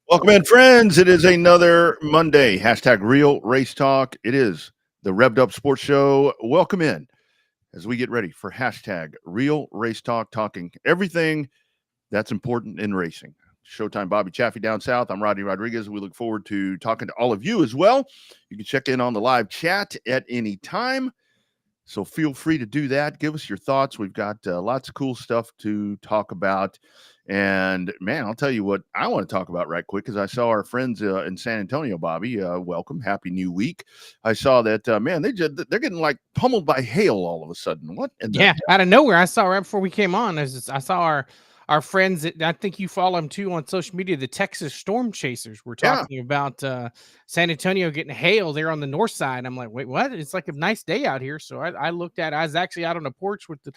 Welcome in, friends. It is another Monday. Hashtag Real Race Talk. It is the Revved Up Sports Show. Welcome in as we get ready for hashtag Real Race Talk, talking everything that's important in racing. Showtime Bobby Chaffee down south. I'm Rodney Rodriguez. We look forward to talking to all of you as well. You can check in on the live chat at any time. So feel free to do that. Give us your thoughts. We've got lots of cool stuff to talk about. And, man, I'll tell you what I want to talk about right quick, because I saw our friends in San Antonio, Bobby. Welcome. Happy New Week. I saw that, man, they're getting, like, pummeled by hail all of a sudden. What? Out of nowhere. I saw right before we came on. I saw our friends, I think you follow them too on social media, the Texas Storm Chasers. We're talking about San Antonio getting hail there on the north side. I'm like, wait, what? It's like a nice day out here. So I looked at, I was actually out on the porch with the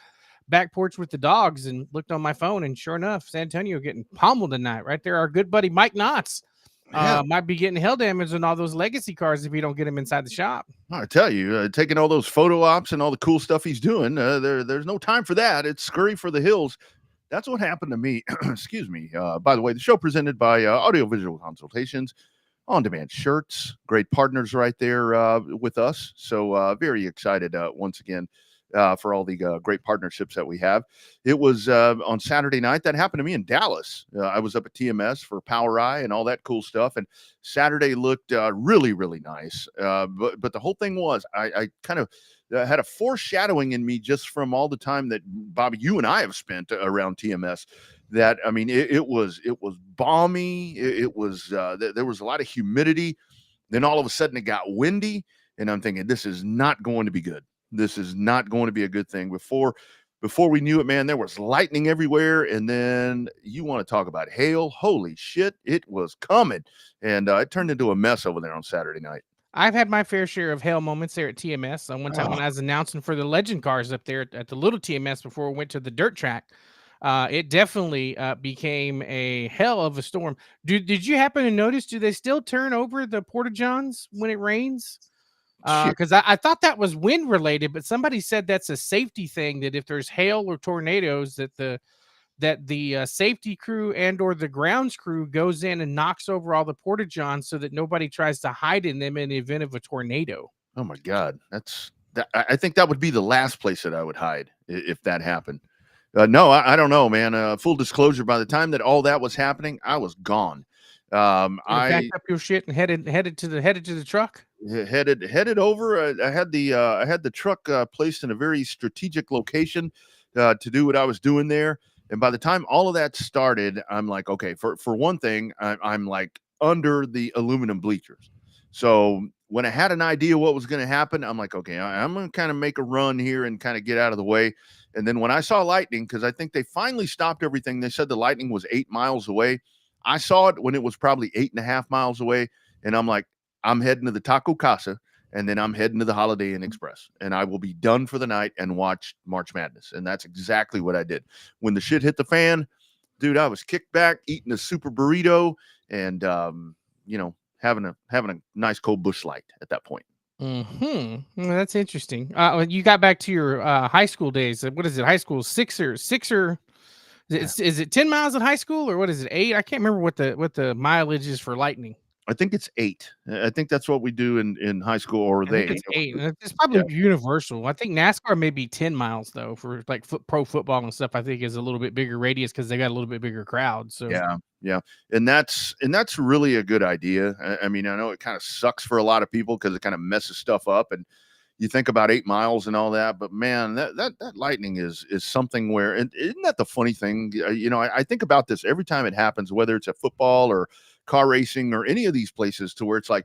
back porch with the dogs and looked on my phone, and sure enough, San Antonio getting pummeled tonight right there. Our good buddy Mike Knotts might be getting hail damage on all those legacy cars if you don't get him inside the shop. I tell you, taking all those photo ops and all the cool stuff he's doing, there's no time for that. It's scurry for the hills. That's what happened to me. Excuse me. By the way, the show presented by Audiovisual Consultations, on-demand shirts, great partners right there with us. So very excited once again for all the great partnerships that we have. It was on Saturday night. That happened to me in Dallas. I was up at TMS for Power Eye and all that cool stuff. And Saturday looked really, really nice. But the whole thing was, I kind of had a foreshadowing in me just from all the time that, Bobby, you and I have spent around TMS. That, I mean, it was balmy. It was there was a lot of humidity. Then all of a sudden it got windy, and I'm thinking, this is not going to be good. This is not going to be a good thing. Before we knew it, man, there was lightning everywhere. And then you want to talk about hail. Holy shit, it was coming. And it turned into a mess over there on Saturday night. I've had my fair share of hail moments there at TMS. One time when I was announcing for the legend cars up there at the little TMS before we went to the dirt track, it definitely became a hell of a storm. Did you happen to notice, do they still turn over the Porta-Johns when it rains? Because I thought that was wind related, but somebody said that's a safety thing, that if there's hail or tornadoes, that the safety crew and or the grounds crew goes in and knocks over all the Porta-Johns so that nobody tries to hide in them in the event of a tornado. Oh my God. I think that would be the last place that I would hide if that happened. No, I don't know, man. Full disclosure, by the time that all that was happening, I was gone. I packed up your shit and headed to the truck. Headed over. I had the truck placed in a very strategic location to do what I was doing there. And by the time all of that started, I'm like, okay, for one thing, I'm like under the aluminum bleachers. So when I had an idea what was going to happen, I'm like, okay, I'm going to kind of make a run here and kind of get out of the way. And then when I saw lightning, because I think they finally stopped everything, they said the lightning was 8 miles away. I saw it when it was probably 8.5 miles away. And I'm like, I'm heading to the Taco Casa, and then I'm heading to the Holiday Inn Express, and I will be done for the night and watch March Madness. And that's exactly what I did. When the shit hit the fan, dude, I was kicked back, eating a super burrito, and having a nice cold Busch Light at that point. Well, that's interesting. You got back to your high school days. What is it? High school sixer. Is it 10 miles in high school, or what is it? 8? I can't remember what the mileage is for lightning. I think it's 8. I think that's what we do in high school, or I think they. it's 8, and it's Yeah, probably universal. I think NASCAR may be 10 miles though for like pro football and stuff. I think is a little bit bigger radius because they got a little bit bigger crowd. So yeah, and that's really a good idea. I mean, I know it kind of sucks for a lot of people because it kind of messes stuff up, and you think about 8 miles and all that, but man, that lightning is something where, and isn't that the funny thing? I think about this every time it happens, whether it's at football or car racing or any of these places, to where it's like,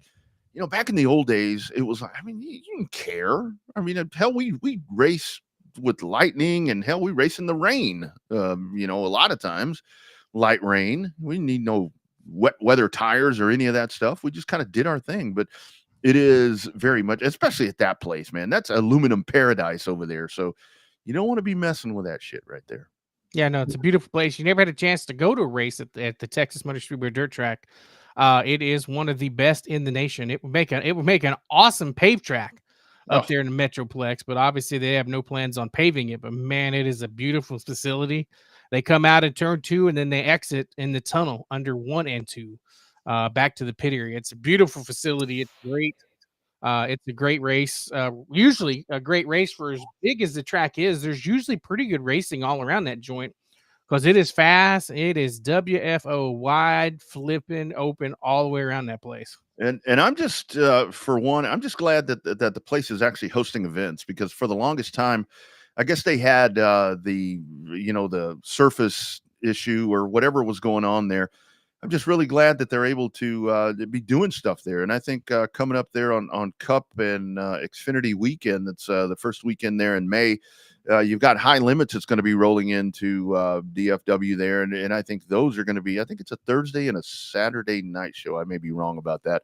back in the old days, it was like, I mean, you didn't care. I mean, hell, we race with lightning, and hell, we race in the rain. A lot of times, light rain. We need no wet weather tires or any of that stuff. We just kind of did our thing, but it is very much, especially at that place, man. That's aluminum paradise over there. So you don't want to be messing with that shit right there. yeah, no, it's a beautiful place. You never had a chance to go to a race at the Texas Motor Speedway Dirt Track. It is one of the best in the nation. It would make an awesome paved track up Oh, there in the Metroplex, but obviously they have no plans on paving it. But man, it is a beautiful facility. They come out at turn 2 and then they exit in the tunnel under 1 and 2 back to the pit area. It's a beautiful facility. It's great. It's a great race. Usually a great race for as big as the track is. There's usually pretty good racing all around that joint because it is fast. It is WFO wide, flipping open all the way around that place. and I'm just for one, I'm just glad that the place is actually hosting events, because for the longest time, I guess they had the surface issue or whatever was going on there. I'm just really glad that they're able to be doing stuff there. And I think coming up there on Cup and Xfinity weekend, that's the first weekend there in May, you've got High Limits that's going to be rolling into DFW there. And I think those are going to be, I think it's a Thursday and a Saturday night show. I may be wrong about that,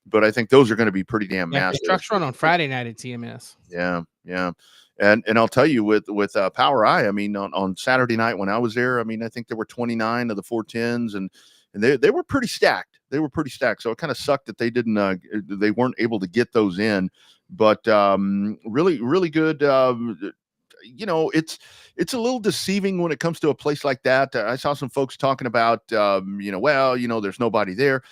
but I think those are going to be pretty damn Yeah, massive. trucks run on Friday night at TMS. Yeah, yeah. And I'll tell you, with Power Eye, I mean, on Saturday night when I was there, I mean, I think there were 29 of the 410s, and they were pretty stacked. They were pretty stacked. So it kind of sucked that they weren't able to get those in. But really, really good. It's a little deceiving when it comes to a place like that. I saw some folks talking about, there's nobody there.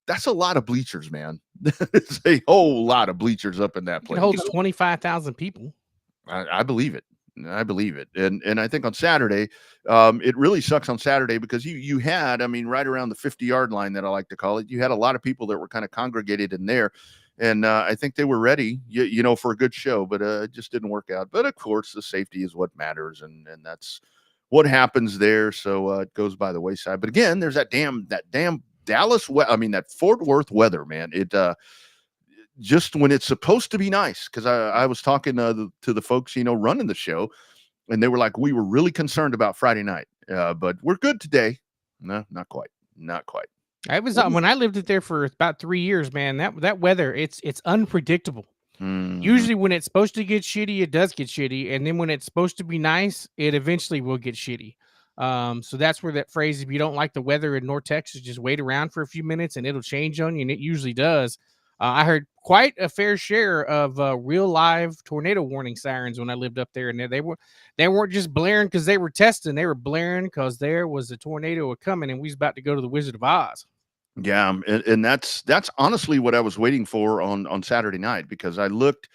That's a lot of bleachers, man. It's a whole lot of bleachers up in that place. It holds 25,000 people. I believe it. I believe it. And I think on Saturday, it really sucks on Saturday because you had, I mean, right around the 50-yard line, that I like to call it, you had a lot of people that were kind of congregated in there. And I think they were ready, for a good show, but it just didn't work out. But of course, the safety is what matters. And that's what happens there. So it goes by the wayside. But again, there's that damn Dallas, that Fort Worth weather, man. It, just when it's supposed to be nice, because I was talking to the folks, running the show, and they were like, we were really concerned about Friday night, but we're good today. No, not quite. I was when I lived it there for about 3 years, man. That weather, it's unpredictable. Mm-hmm. Usually when it's supposed to get shitty, it does get shitty, and then when it's supposed to be nice, it eventually will get shitty. So that's where that phrase, if you don't like the weather in North Texas, just wait around for a few minutes and it'll change on you, and it usually does. I heard quite a fair share of real live tornado warning sirens when I lived up there, and they weren't just blaring because they were testing; they were blaring because there was a tornado coming, and we was about to go to the Wizard of Oz. Yeah, and that's honestly what I was waiting for on Saturday night, because I looked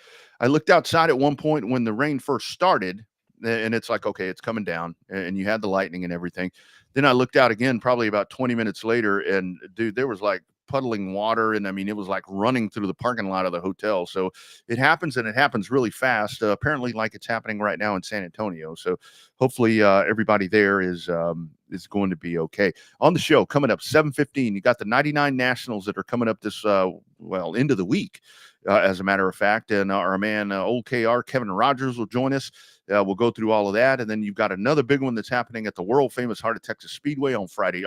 outside at one point when the rain first started, and it's like, okay, it's coming down, and you had the lightning and everything. Then I looked out again probably about 20 minutes later, and dude, there was like puddling water, and I mean, it was like running through the parking lot of the hotel. So it happens, and it happens really fast, apparently, like it's happening right now in San Antonio. So hopefully everybody there is going to be okay. On the show coming up 7:15, you got the 99 Nationals that are coming up this into the week, as a matter of fact, and our man old KR Kevin Rogers will join us. We'll go through all of that, and then you've got another big one that's happening at the world famous Heart of Texas Speedway on Friday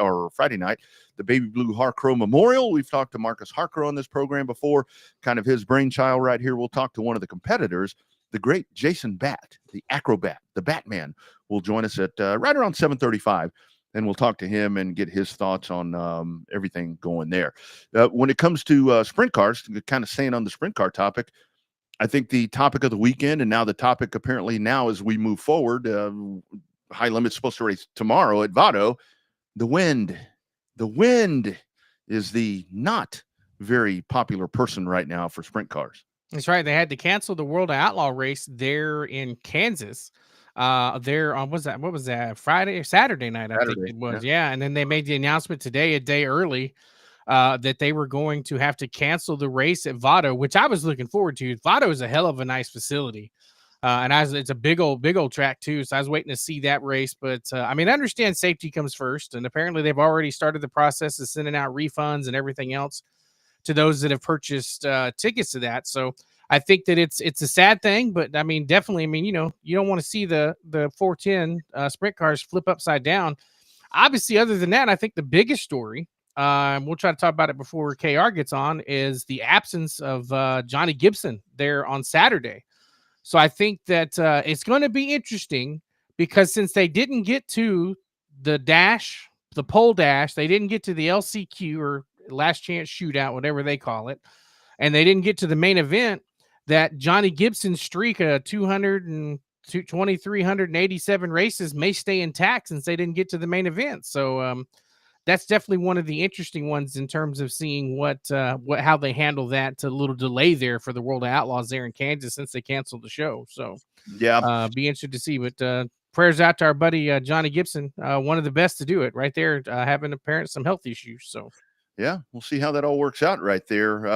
night, the Baby Blue Harcrow Memorial. We've talked to Marcus Harcrow on this program before, kind of his brainchild right here. We'll talk to one of the competitors, the great Jason Bat, the acrobat, the Batman, will join us at right around 7:35. And we'll talk to him and get his thoughts on everything going there. When it comes to sprint cars, kind of staying on the sprint car topic, I think the topic of the weekend, and now the topic apparently now as we move forward, High Limit's supposed to race tomorrow at Vado. The wind is the not very popular person right now for sprint cars. That's right. They had to cancel the World Outlaw race there in Kansas. There on what was that? Friday or Saturday night, I think Saturday, it yeah. was. Yeah. And then they made the announcement today, a day early, that they were going to have to cancel the race at Vado, which I was looking forward to. Vado is a hell of a nice facility. It's a big old track too. So I was waiting to see that race, but I mean, I understand safety comes first, and apparently they've already started the process of sending out refunds and everything else to those that have purchased tickets to that. So I think that it's a sad thing, but I mean, definitely, I mean, you know, you don't want to see the 410 sprint cars flip upside down. Obviously, other than that, I think the biggest story, we'll try to talk about it before KR gets on, is the absence of Johnny Gibson there on Saturday. So I think that it's going to be interesting because since they didn't get to the dash, the pole dash, they didn't get to the LCQ or last chance shootout, whatever they call it, and they didn't get to the main event, that Johnny Gibson's streak of 2,387 races may stay intact since they didn't get to the main event. So that's definitely one of the interesting ones in terms of seeing how they handle that little delay there for the World of Outlaws there in Kansas since they canceled the show. So Yeah, be interested to see. But prayers out to our buddy Johnny Gibson, one of the best to do it right there, having apparent some health issues. So yeah, we'll see how that all works out right there.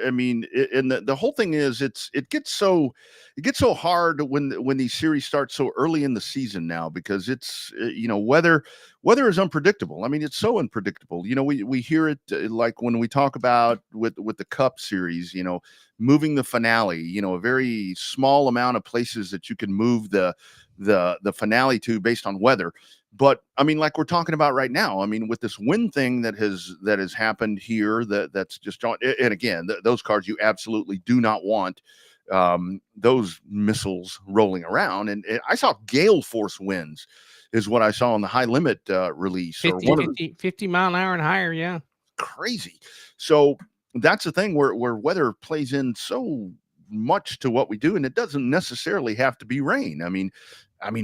I mean, and the whole thing is, it gets so hard when these series start so early in the season now, because it's you know, weather is unpredictable. I mean, it's so unpredictable. You know, we hear it like when we talk about with the Cup series, you know, moving the finale. You know, a very small amount of places that you can move the finale to based on weather. But I mean, like we're talking about right now, I mean, with this wind thing that has happened here, that's just on. And again, those cars you absolutely do not want those missiles rolling around. And I saw gale force winds is what I saw on the high limit release, 50, or one of the 50 mile an hour and higher. Yeah. crazy. So that's the thing where weather plays in so much to what we do, and it doesn't necessarily have to be rain. I mean,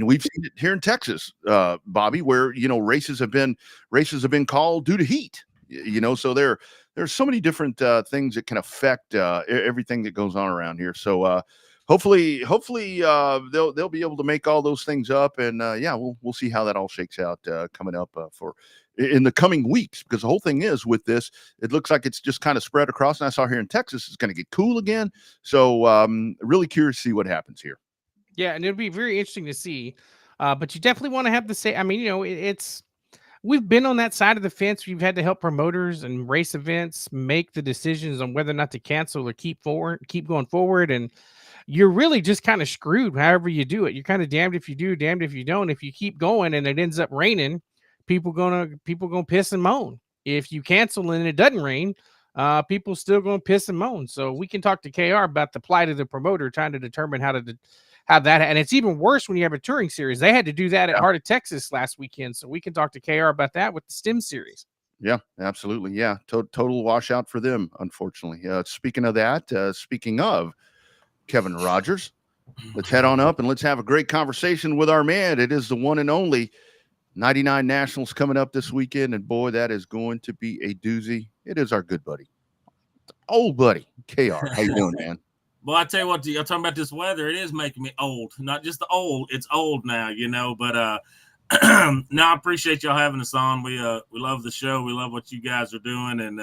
we've seen it here in Texas, Bobby, where you know races have been called due to heat. You know, so there's so many different things that can affect everything that goes on around here. So hopefully they'll be able to make all those things up, and yeah, we'll see how that all shakes out coming up for in the coming weeks, because the whole thing is with this, it looks like it's just kind of spread across. And I saw here in Texas, it's going to get cool again. So really curious to see what happens here. Yeah, and it'll be very interesting to see. But you definitely want to have the same. I mean, you know, we've been on that side of the fence. We've had to help promoters and race events make the decisions on whether or not to cancel or keep going forward. And you're really just kind of screwed however you do it. You're kind of damned if you do, damned if you don't. If you keep going and it ends up raining, people gonna piss and moan. If you cancel and it doesn't rain, people still gonna piss and moan. So we can talk to KR about the plight of the promoter trying to determine how that, and it's even worse when you have a touring series. They had to do that at Heart of Texas last weekend, so we can talk to KR about that with the STEM series. Yeah, absolutely. Yeah, total washout for them, unfortunately. Speaking of that, speaking of Kevin Rogers, let's head on up and let's have a great conversation with our man. It is the one and only 99 Nationals coming up this weekend, and boy, that is going to be a doozy. It is our good buddy, old buddy, KR. How you doing, man? Well, I tell you what, you're talking about this weather. It is making me old. Not just the old. It's old now, you know. But no, I appreciate y'all having us on. We love the show. We love what you guys are doing. And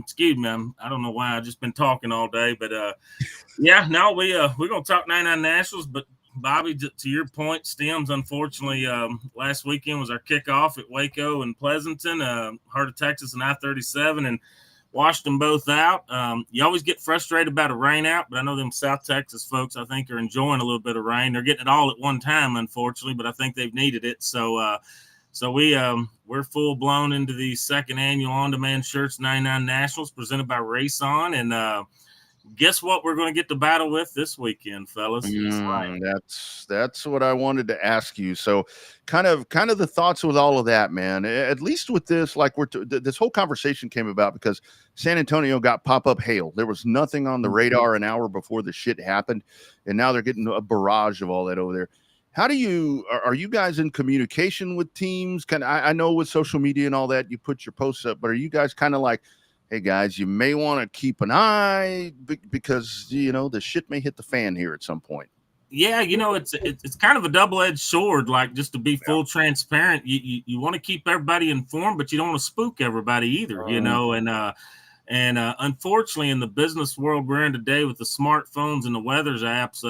excuse me, I don't know why I've just been talking all day. But yeah, no, we're gonna talk 99 Nationals. But Bobby, to your point, Stems, unfortunately, last weekend was our kickoff at Waco and Pleasanton, Heart of Texas and I-37, and washed them both out. You always get frustrated about a rain out, but I know them South Texas folks, I think, are enjoying a little bit of rain. They're getting it all at one time, unfortunately, but I think they've needed it. So we're full blown into the second annual on-demand shirts 99 Nationals presented by Race On, and guess what we're going to get to battle with this weekend, fellas? That's what I wanted to ask you. So kind of the thoughts with all of that, man. At least with this, like this whole conversation came about because San Antonio got pop-up hail. There was nothing on the radar an hour before the shit happened, and now they're getting a barrage of all that over there. How do you are you guys in communication with teams? I know with social media and all that, you put your posts up, but are you guys kind of like, hey guys, you may want to keep an eye because the shit may hit the fan here at some point? Yeah, it's kind of a double-edged sword. Like, just to be full transparent, you want to keep everybody informed, but you don't want to spook everybody either. And unfortunately, in the business world we're in today, with the smartphones and the weather's apps,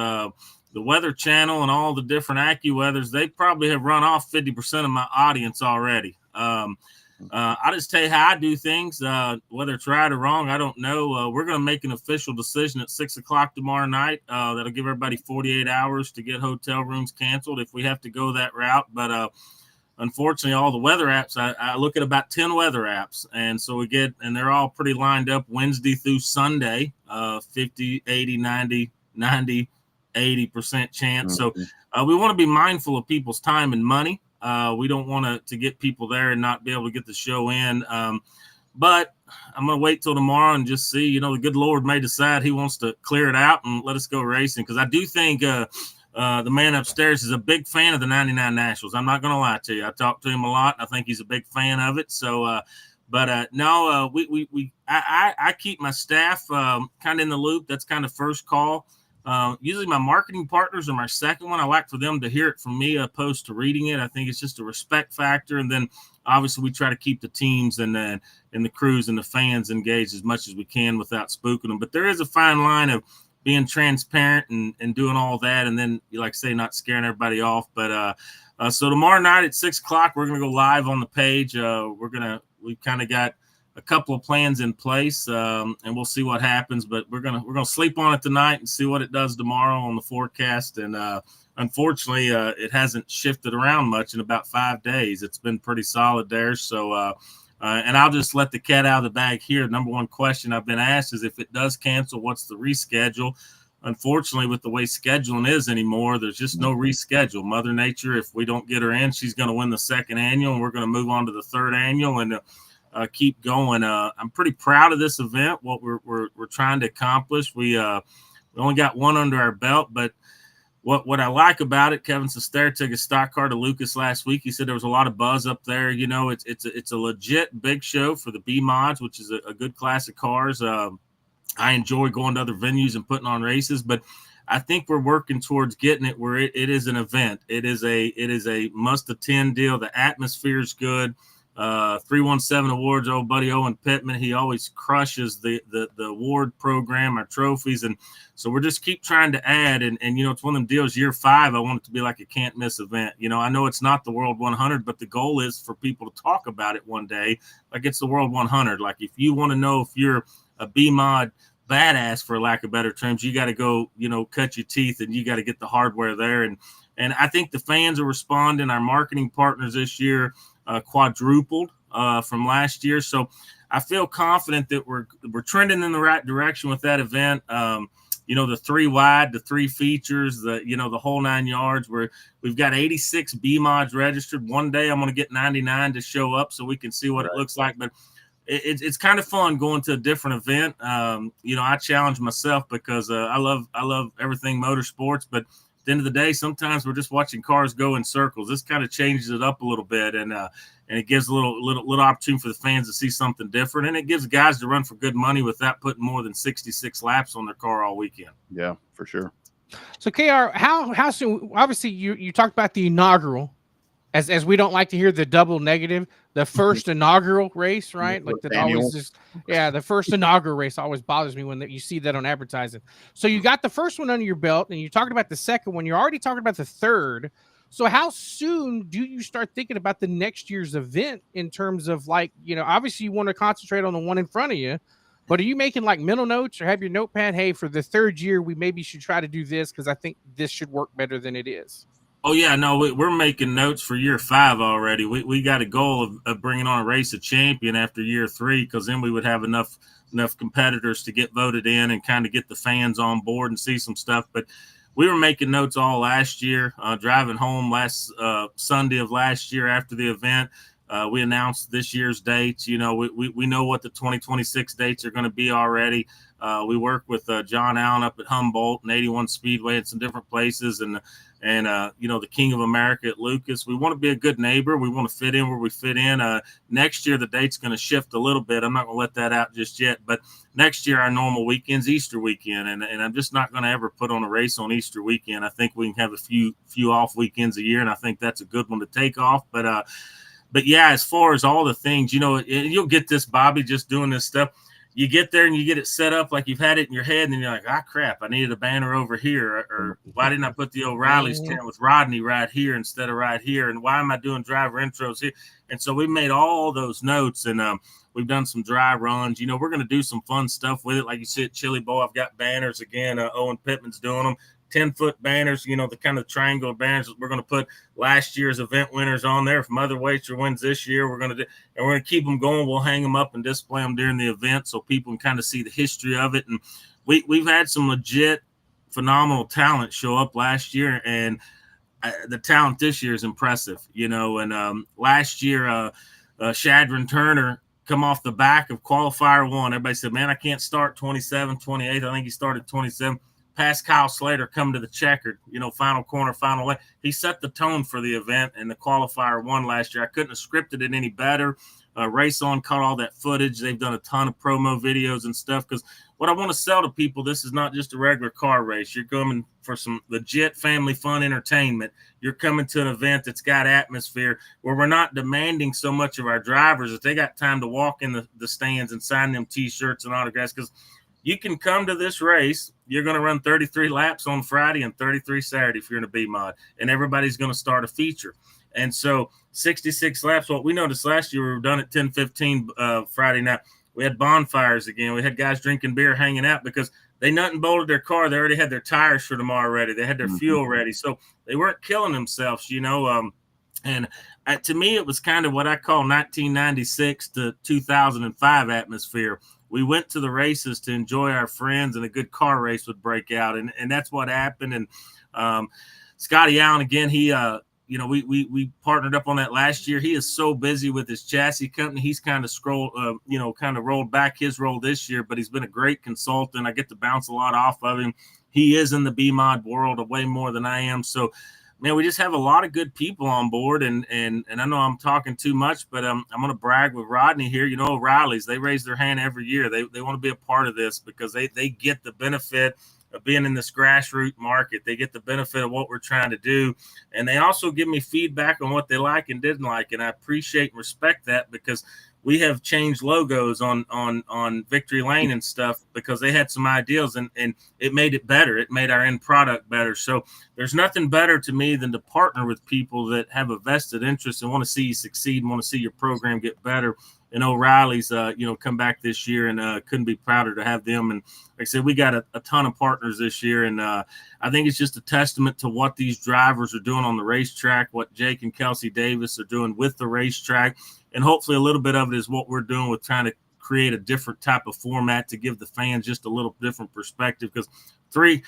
the Weather Channel and all the different AccuWeathers, they probably have run off 50% of my audience already. I just tell you how I do things, whether it's right or wrong, I don't know. We're going to make an official decision at 6:00 tomorrow night. That'll give everybody 48 hours to get hotel rooms canceled if we have to go that route. But unfortunately, all the weather apps, I look at about 10 weather apps. And so and they're all pretty lined up Wednesday through Sunday, 50, 80, 90, 80% chance. So we want to be mindful of people's time and money. We don't want to get people there and not be able to get the show in. But I'm going to wait till tomorrow and just see, the good Lord may decide he wants to clear it out and let us go racing. Because I do think the man upstairs is a big fan of the 99 Nationals. I'm not going to lie to you. I talked to him a lot. I think he's a big fan of it. So, I keep my staff kind of in the loop. That's kind of first call. Usually my marketing partners are my second one. I like for them to hear it from me opposed to reading it. I think it's just a respect factor. And then obviously we try to keep the teams and the crews and the fans engaged as much as we can without spooking them. But there is a fine line of being transparent and doing all that. And then, like I say, not scaring everybody off. But so tomorrow night at 6:00, we're going to go live on the page. We've kind of got a couple of plans in place, and we'll see what happens. But we're gonna sleep on it tonight and see what it does tomorrow on the forecast. And unfortunately, it hasn't shifted around much in about 5 days. It's been pretty solid there. So, and I'll just let the cat out of the bag here. Number one question I've been asked is, if it does cancel, what's the reschedule? Unfortunately, with the way scheduling is anymore, there's just no reschedule. Mother Nature, if we don't get her in, she's going to win the second annual, and we're going to move on to the third annual and keep going. I'm pretty proud of this event, what we're trying to accomplish. We only got one under our belt, but what I like about it, Kevin Sester took a stock car to Lucas last week. He said there was a lot of buzz up there. It's a legit big show for the B mods, which is a good class of cars. I enjoy going to other venues and putting on races, but I think we're working towards getting it where it is an event. It is a must attend deal. The atmosphere is good. 317 awards, old buddy Owen Pittman, he always crushes the award program, our trophies. And so we're just keep trying to add, and it's one of them deals. Year 5, I want it to be like a can't miss event. I know it's not the World 100, but the goal is for people to talk about it one day like it's the World 100. Like, if you want to know if you're a B mod badass, for lack of better terms, you got to go cut your teeth, and you got to get the hardware there. And I think the fans are responding. Our marketing partners this year quadrupled from last year. So I feel confident that we're trending in the right direction with that event. The 3 wide, the 3 features, the whole 9 yards, where we've got 86 B mods registered. One day I'm going to get 99 to show up so we can see what it looks like. But it's kind of fun going to a different event. I challenge myself because I love everything motorsports, but at the end of the day, sometimes we're just watching cars go in circles. This kind of changes it up a little bit, and it gives a little opportunity for the fans to see something different, and it gives guys to run for good money without putting more than 66 laps on their car all weekend. Yeah, for sure. So KR, how soon? Obviously, you talked about the inaugural, as we don't like to hear the double negative, the first inaugural race, right? Like that always just, the first inaugural race always bothers me when you see that on advertising. So you got the first one under your belt, and you're talking about the second one. You're already talking about the third. So how soon do you start thinking about the next year's event in terms of, like, obviously you want to concentrate on the one in front of you, but are you making like mental notes or have your notepad? Hey, for the third year, we maybe should try to do this because I think this should work better than it is. Oh, yeah, no, we're making notes for year 5 already. We got a goal of bringing on a race of champion after year 3, because then we would have enough competitors to get voted in and kind of get the fans on board and see some stuff. But we were making notes all last year, driving home last Sunday of last year after the event. We announced this year's dates. You know, we know what the 2026 dates are going to be already. We work with John Allen up at Humboldt and 81 Speedway and some different places, and you know, the King of America at Lucas. We want to be a good neighbor. We want to fit in where we fit in. Next year, the date's going to shift a little bit. I'm not going to let that out just yet, but next year, our normal weekend's Easter weekend, and I'm just not going to ever put on a race on Easter weekend. I think we can have a few off weekends a year, and I think that's a good one to take off. But yeah, as far as all the things, you know, you'll get this, Bobby, just doing this stuff. You get there and you get it set up like you've had it in your head, and then you're like, ah, crap, I needed a banner over here. Or why didn't I put the O'Reilly's tent with Rodney right here instead of right here? And why am I doing driver intros here? And so we made all those notes, and we've done some dry runs. You know, we're going to do some fun stuff with it. Like you said, Chili Bowl, I've got banners again. Owen Pittman's doing them. 10-foot banners, you know, the kind of triangle banners that we're going to put last year's event winners on there. If Mother Waiter wins this year, we're going to do, and we're going to keep them going. We'll hang them up and display them during the event so people can kind of see the history of it. And we've had some legit phenomenal talent show up last year, and the talent this year is impressive, you know. And last year, Shadron Turner come off the back of qualifier 1. Everybody said, man, I can't start 27, 28. I think he started 27. Past Kyle Slater come to the checkered, you know, final corner, final way. He set the tone for the event and the qualifier 1 last year. I couldn't have scripted it any better. Race On caught all that footage. They've done a ton of promo videos and stuff, because what I want to sell to people, this is not just a regular car race. You're coming for some legit family fun entertainment. You're coming to an event that's got atmosphere where we're not demanding so much of our drivers that they got time to walk in the stands and sign them T-shirts and autographs, because you can come to this race. You're going to run 33 laps on Friday and 33 Saturday if you're in a B mod, and everybody's going to start a feature. And so 66 laps. What we noticed last year, we were done at 10:15 Friday night. We had bonfires again. We had guys drinking beer, hanging out, because they nut and bolted their car. They already had their tires for tomorrow ready. They had their fuel ready. So they weren't killing themselves, you know. And to me, it was kind of what I call 1996 to 2005 atmosphere. We went to the races to enjoy our friends, and a good car race would break out. And that's what happened. And Scotty Allen, again, he, you know, we partnered up on that last year. He is so busy with his chassis company. He's kind of rolled back his role this year, but he's been a great consultant. I get to bounce a lot off of him. He is in the B-mod world way more than I am. So, man, we just have a lot of good people on board, and I know I'm talking too much, but I'm going to brag with Rodney here. You know, O'Reilly's, they raise their hand every year. They want to be a part of this, because they get the benefit of being in this grassroots market. They get the benefit of what we're trying to do, and they also give me feedback on what they like and didn't like, and I appreciate and respect that, because we have changed logos on Victory Lane and stuff because they had some ideas, and it made it better. It made our end product better. So there's nothing better to me than to partner with people that have a vested interest and want to see you succeed and want to see your program get better. And O'Reilly's, you know, come back this year, and couldn't be prouder to have them. And like I said, we got a ton of partners this year, and I think it's just a testament to what these drivers are doing on the racetrack, what Jake and Kelsey Davis are doing with the racetrack. And hopefully a little bit of it is what we're doing with trying to create a different type of format to give the fans just a little different perspective, because three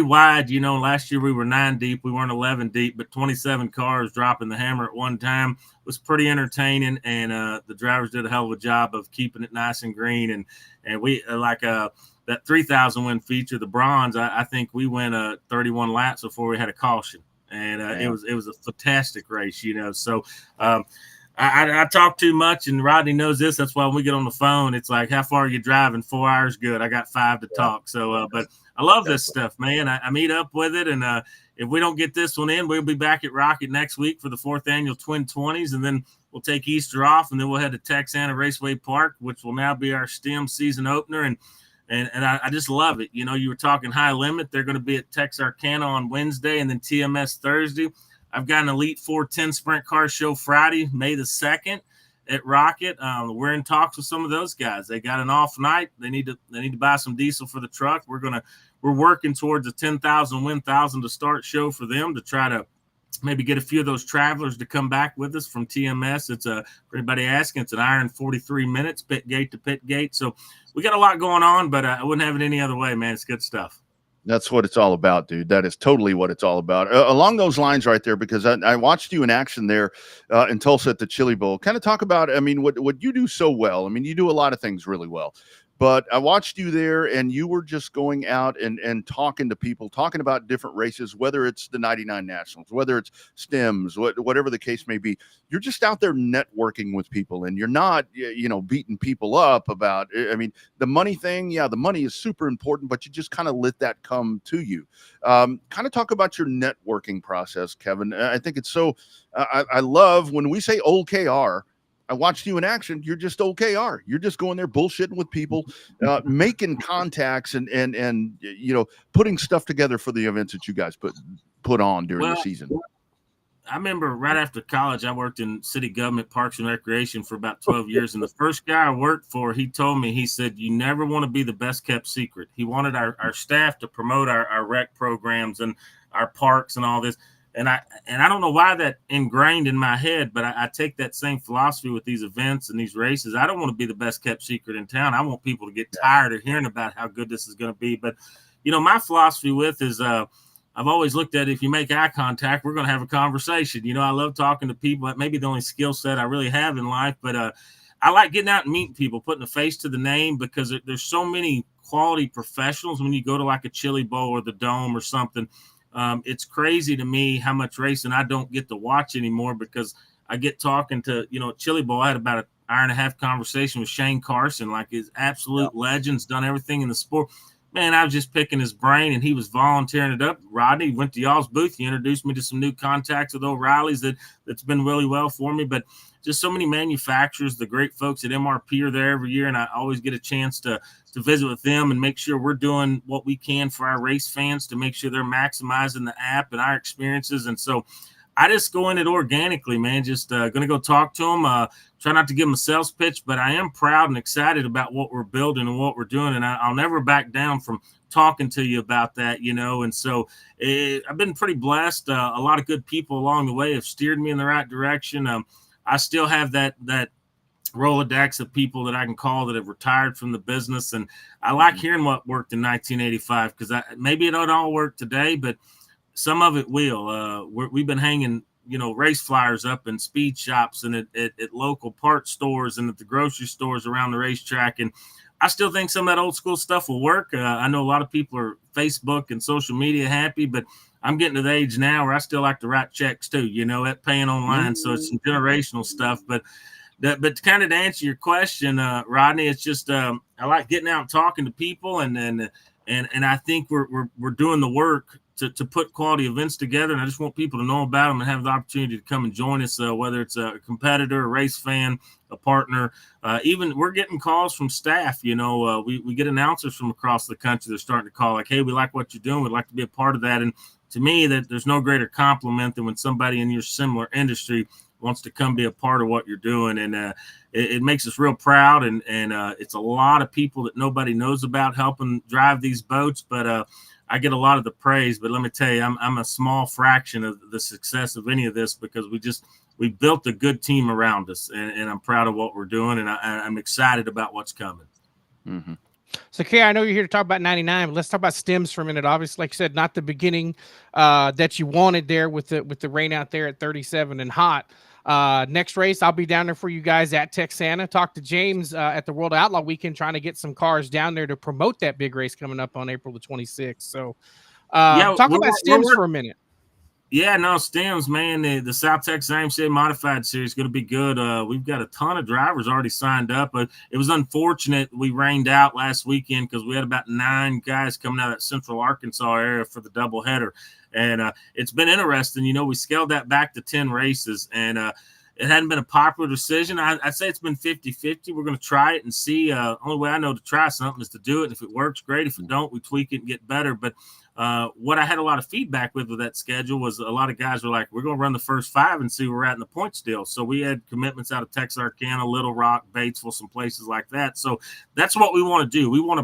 wide, you know, last year we were 9 deep, we weren't 11 deep, but 27 cars dropping the hammer at one time was pretty entertaining, and the drivers did a hell of a job of keeping it nice and green, and we like that 3,000 win feature, the bronze, I think we went 31 laps before we had a caution, and it was a fantastic race, you know. So I talk too much, and Rodney knows this. That's why when we get on the phone, it's like, how far are you driving? 4 hours? Good. I got 5 to talk. So, but I love this stuff, man. I meet up with it, and if we don't get this one in, we'll be back at Rocket next week for the 4th annual Twin 20s, and then we'll take Easter off, and then we'll head to Texana Raceway Park, which will now be our STEM season opener, and I just love it. You know, you were talking High Limit. They're going to be at Texarkana on Wednesday, and then TMS Thursday. I've got an Elite 410 Sprint Car Show Friday, May the 2nd at Rocket. We're in talks with some of those guys. They got an off night. They need to buy some diesel for the truck. We're working towards a 10,000 win 1,000 to start show for them to try to maybe get a few of those travelers to come back with us from TMS. It's for anybody asking, it's an hour and 43 minutes, pit gate to pit gate. So we got a lot going on, but I wouldn't have it any other way, man. It's good stuff. That's what it's all about, dude. That is totally what it's all about. Along those lines right there, because I watched you in action there in Tulsa at the Chili Bowl. Kind of talk about, I mean, what you do so well. I mean, you do a lot of things really well. But I watched you there, and you were just going out and talking to people, talking about different races, whether it's the 99 Nationals, whether it's STEMs, whatever the case may be. You're just out there networking with people, and you're not, beating people up about, I mean, the money thing. Yeah, the money is super important, but you just kind of let that come to you. Kind of talk about your networking process, Kevin. I think it's so, I love when we say old KR. I watched you in action. You're just OKR. You're just going there bullshitting with people, making contacts and putting stuff together for the events that you guys put on during the season. I remember right after college, I worked in city government, parks and recreation for about 12 years. And the first guy I worked for, he told me, he said, you never want to be the best kept secret. He wanted our staff to promote our rec programs and our parks and all this. And I don't know why that ingrained in my head, but I take that same philosophy with these events and these races. I don't want to be the best kept secret in town. I want people to get tired of hearing about how good this is going to be. But, my philosophy is I've always looked at it, if you make eye contact, we're going to have a conversation. I love talking to people. That may be the only skill set I really have in life. But I like getting out and meeting people, putting a face to the name, because there's so many quality professionals when you go to like a Chili Bowl or the Dome or something. It's crazy to me how much racing I don't get to watch anymore, because I get talking to, Chili Bowl. I had about an hour and a half conversation with Shane Carson, like his absolute legends, done everything in the sport. Man, I was just picking his brain, and he was volunteering it up. Rodney went to y'all's booth. He introduced me to some new contacts with O'Reilly's that's been really well for me. But just so many manufacturers, the great folks at MRP are there every year, and I always get a chance to visit with them and make sure we're doing what we can for our race fans to make sure they're maximizing the app and our experiences. And so I just go in it organically, man. Just going to go talk to them. Try not to give them a sales pitch, but I am proud and excited about what we're building and what we're doing. And I'll never back down from talking to you about that, And so I've been pretty blessed. A lot of good people along the way have steered me in the right direction. I still have that Rolodex of people that I can call that have retired from the business. And I like hearing what worked in 1985, because maybe it don't all work today, but some of it will. We've been hanging, race flyers up in speed shops and at local parts stores and at the grocery stores around the racetrack. And I still think some of that old school stuff will work. I know a lot of people are Facebook and social media happy, but I'm getting to the age now where I still like to write checks too, at paying online. So it's some generational stuff, but kind of to answer your question, Rodney, it's just I like getting out and talking to people, and I think we're doing the work to put quality events together, and I just want people to know about them and have the opportunity to come and join us, whether it's a competitor, a race fan, a partner. Even we're getting calls from staff. We get announcers from across the country. They're starting to call like, hey, we like what you're doing. We'd like to be a part of that. And to me, that there's no greater compliment than when somebody in your similar industry wants to come be a part of what you're doing. And it makes us real proud. And it's a lot of people that nobody knows about helping drive these boats. But I get a lot of the praise. But let me tell you, I'm a small fraction of the success of any of this, because we built a good team around us. And I'm proud of what we're doing. And I'm excited about what's coming. Mm-hmm. So, Kay, I know you're here to talk about 99, but let's talk about stems for a minute. Obviously, like you said, not the beginning that you wanted there with the rain out there at 37 and hot. Next race, I'll be down there for you guys at Texana. Talk to James at the World Outlaw Weekend, trying to get some cars down there to promote that big race coming up on April the 26th. So, talk about stems for a minute. Yeah, no, stems, man. The South Texas AMCA Modified Series is going to be good. We've got a ton of drivers already signed up, but it was unfortunate we rained out last weekend, because we had about 9 guys coming out of that Central Arkansas area for the doubleheader. And it's been interesting. We scaled that back to 10 races, and it hadn't been a popular decision. I'd say it's been 50-50. We're going to try it and see. Only way I know to try something is to do it. And if it works, great. If it don't, we tweak it and get better. But what I had a lot of feedback with that schedule was a lot of guys were like, we're going to run the first 5 and see where we're at in the points deal. So we had commitments out of Texarkana, Little Rock, Batesville, some places like that. So that's what we want to do. We want to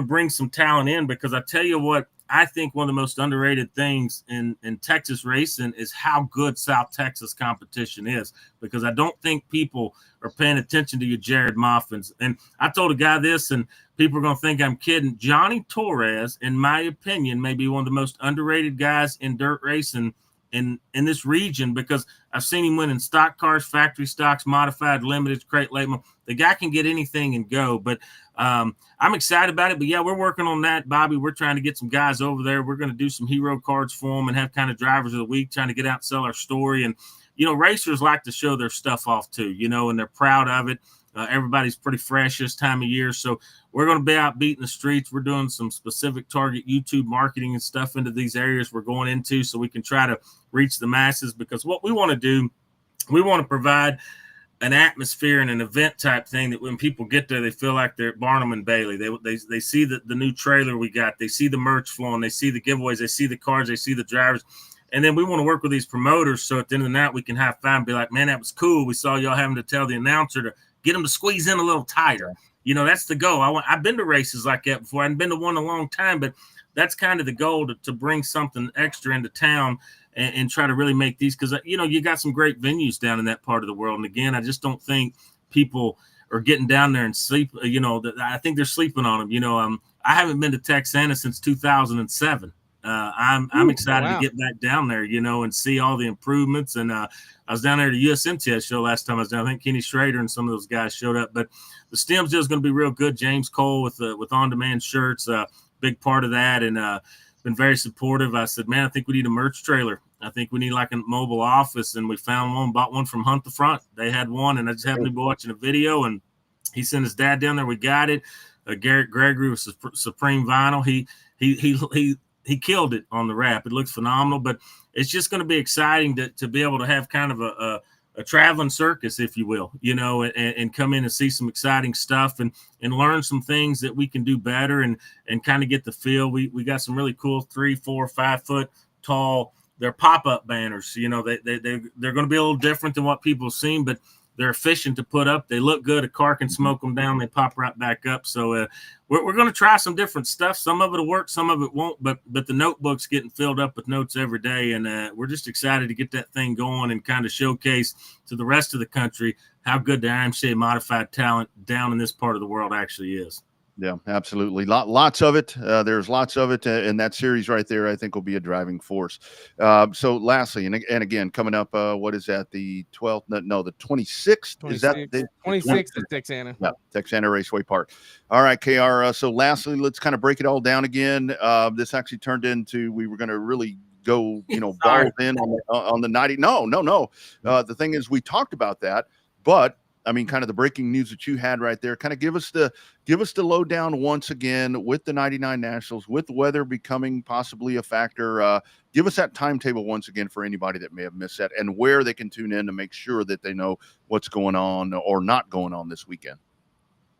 bring some talent in, because I tell you what, I think one of the most underrated things in Texas racing is how good South Texas competition is, because I don't think people are paying attention to your Jared Moffins. And I told a guy this, and people are going to think I'm kidding. Johnny Torres, in my opinion, may be one of the most underrated guys in dirt racing in this region, because I've seen him win in stock cars, factory stocks, modified, limited, crate label. The guy can get anything and go, but I'm excited about it. But yeah, we're working on that, Bobby. We're trying to get some guys over there. We're going to do some hero cards for them and have kind of drivers of the week, trying to get out and sell our story. And, racers like to show their stuff off too, and they're proud of it. Everybody's pretty fresh this time of year. So we're going to be out beating the streets. We're doing some specific target YouTube marketing and stuff into these areas we're going into, so we can try to reach the masses, because what we want to do, we want to provide an atmosphere and an event type thing that when people get there, they feel like they're at Barnum and Bailey. They see the new trailer we got. They see the merch flowing. They see the giveaways. They see the cars. They see the drivers. And then we want to work with these promoters, so at the end of the night, we can have fun and be like, man, that was cool. We saw y'all having to tell the announcer to get them to squeeze in a little tighter. That's the goal. I've been to races like that before. I haven't been to one in a long time, but that's kind of the goal, to bring something extra into town and try to really make these, because, you got some great venues down in that part of the world. And again, I just don't think people are getting down there and sleep. I think they're sleeping on them. I haven't been to Texana since 2007. I'm excited to get back down there, and see all the improvements. And I was down there at the USMTS show last time I was down. I think Kenny Schrader and some of those guys showed up. But the STEM's deal is going to be real good. James Cole with on-demand shirts, big part of that, and been very supportive. I said, man, I think we need a merch trailer. I think we need like a mobile office, and we found one, bought one from Hunt the Front. They had one, and I just happened to be watching a video, and he sent his dad down there. We got it. Garrett Gregory with Supreme Vinyl. He killed it on the wrap. It looks phenomenal, but it's just going to be exciting to be able to have kind of a traveling circus, if you will, and come in and see some exciting stuff and learn some things that we can do better and kind of get the feel. We got some really cool 3, 4, 5 foot tall. They're pop-up banners. They're going to be a little different than what people have seen, but they're efficient to put up. They look good. A car can smoke them down. They pop right back up. So we're going to try some different stuff. Some of it will work, some of it won't. But the notebook's getting filled up with notes every day, and we're just excited to get that thing going and kind of showcase to the rest of the country how good the IMCA modified talent down in this part of the world actually is. Yeah, absolutely. Lots of it. There's lots of it. And that series right there, I think, will be a driving force. So lastly, and again, coming up, what is that? The 12th? No, the 26th. Is that the 26th at Texana? Yeah, Texana Raceway Park. All right, KR. So lastly, let's kind of break it all down again. This actually turned into, we were going to really go, balls in on the 90. No. The thing is, we talked about that, but I mean, kind of the breaking news that you had right there. Kind of give us the lowdown once again with the 99 Nationals, with weather becoming possibly a factor. Give us that timetable once again for anybody that may have missed that, and where they can tune in to make sure that they know what's going on or not going on this weekend.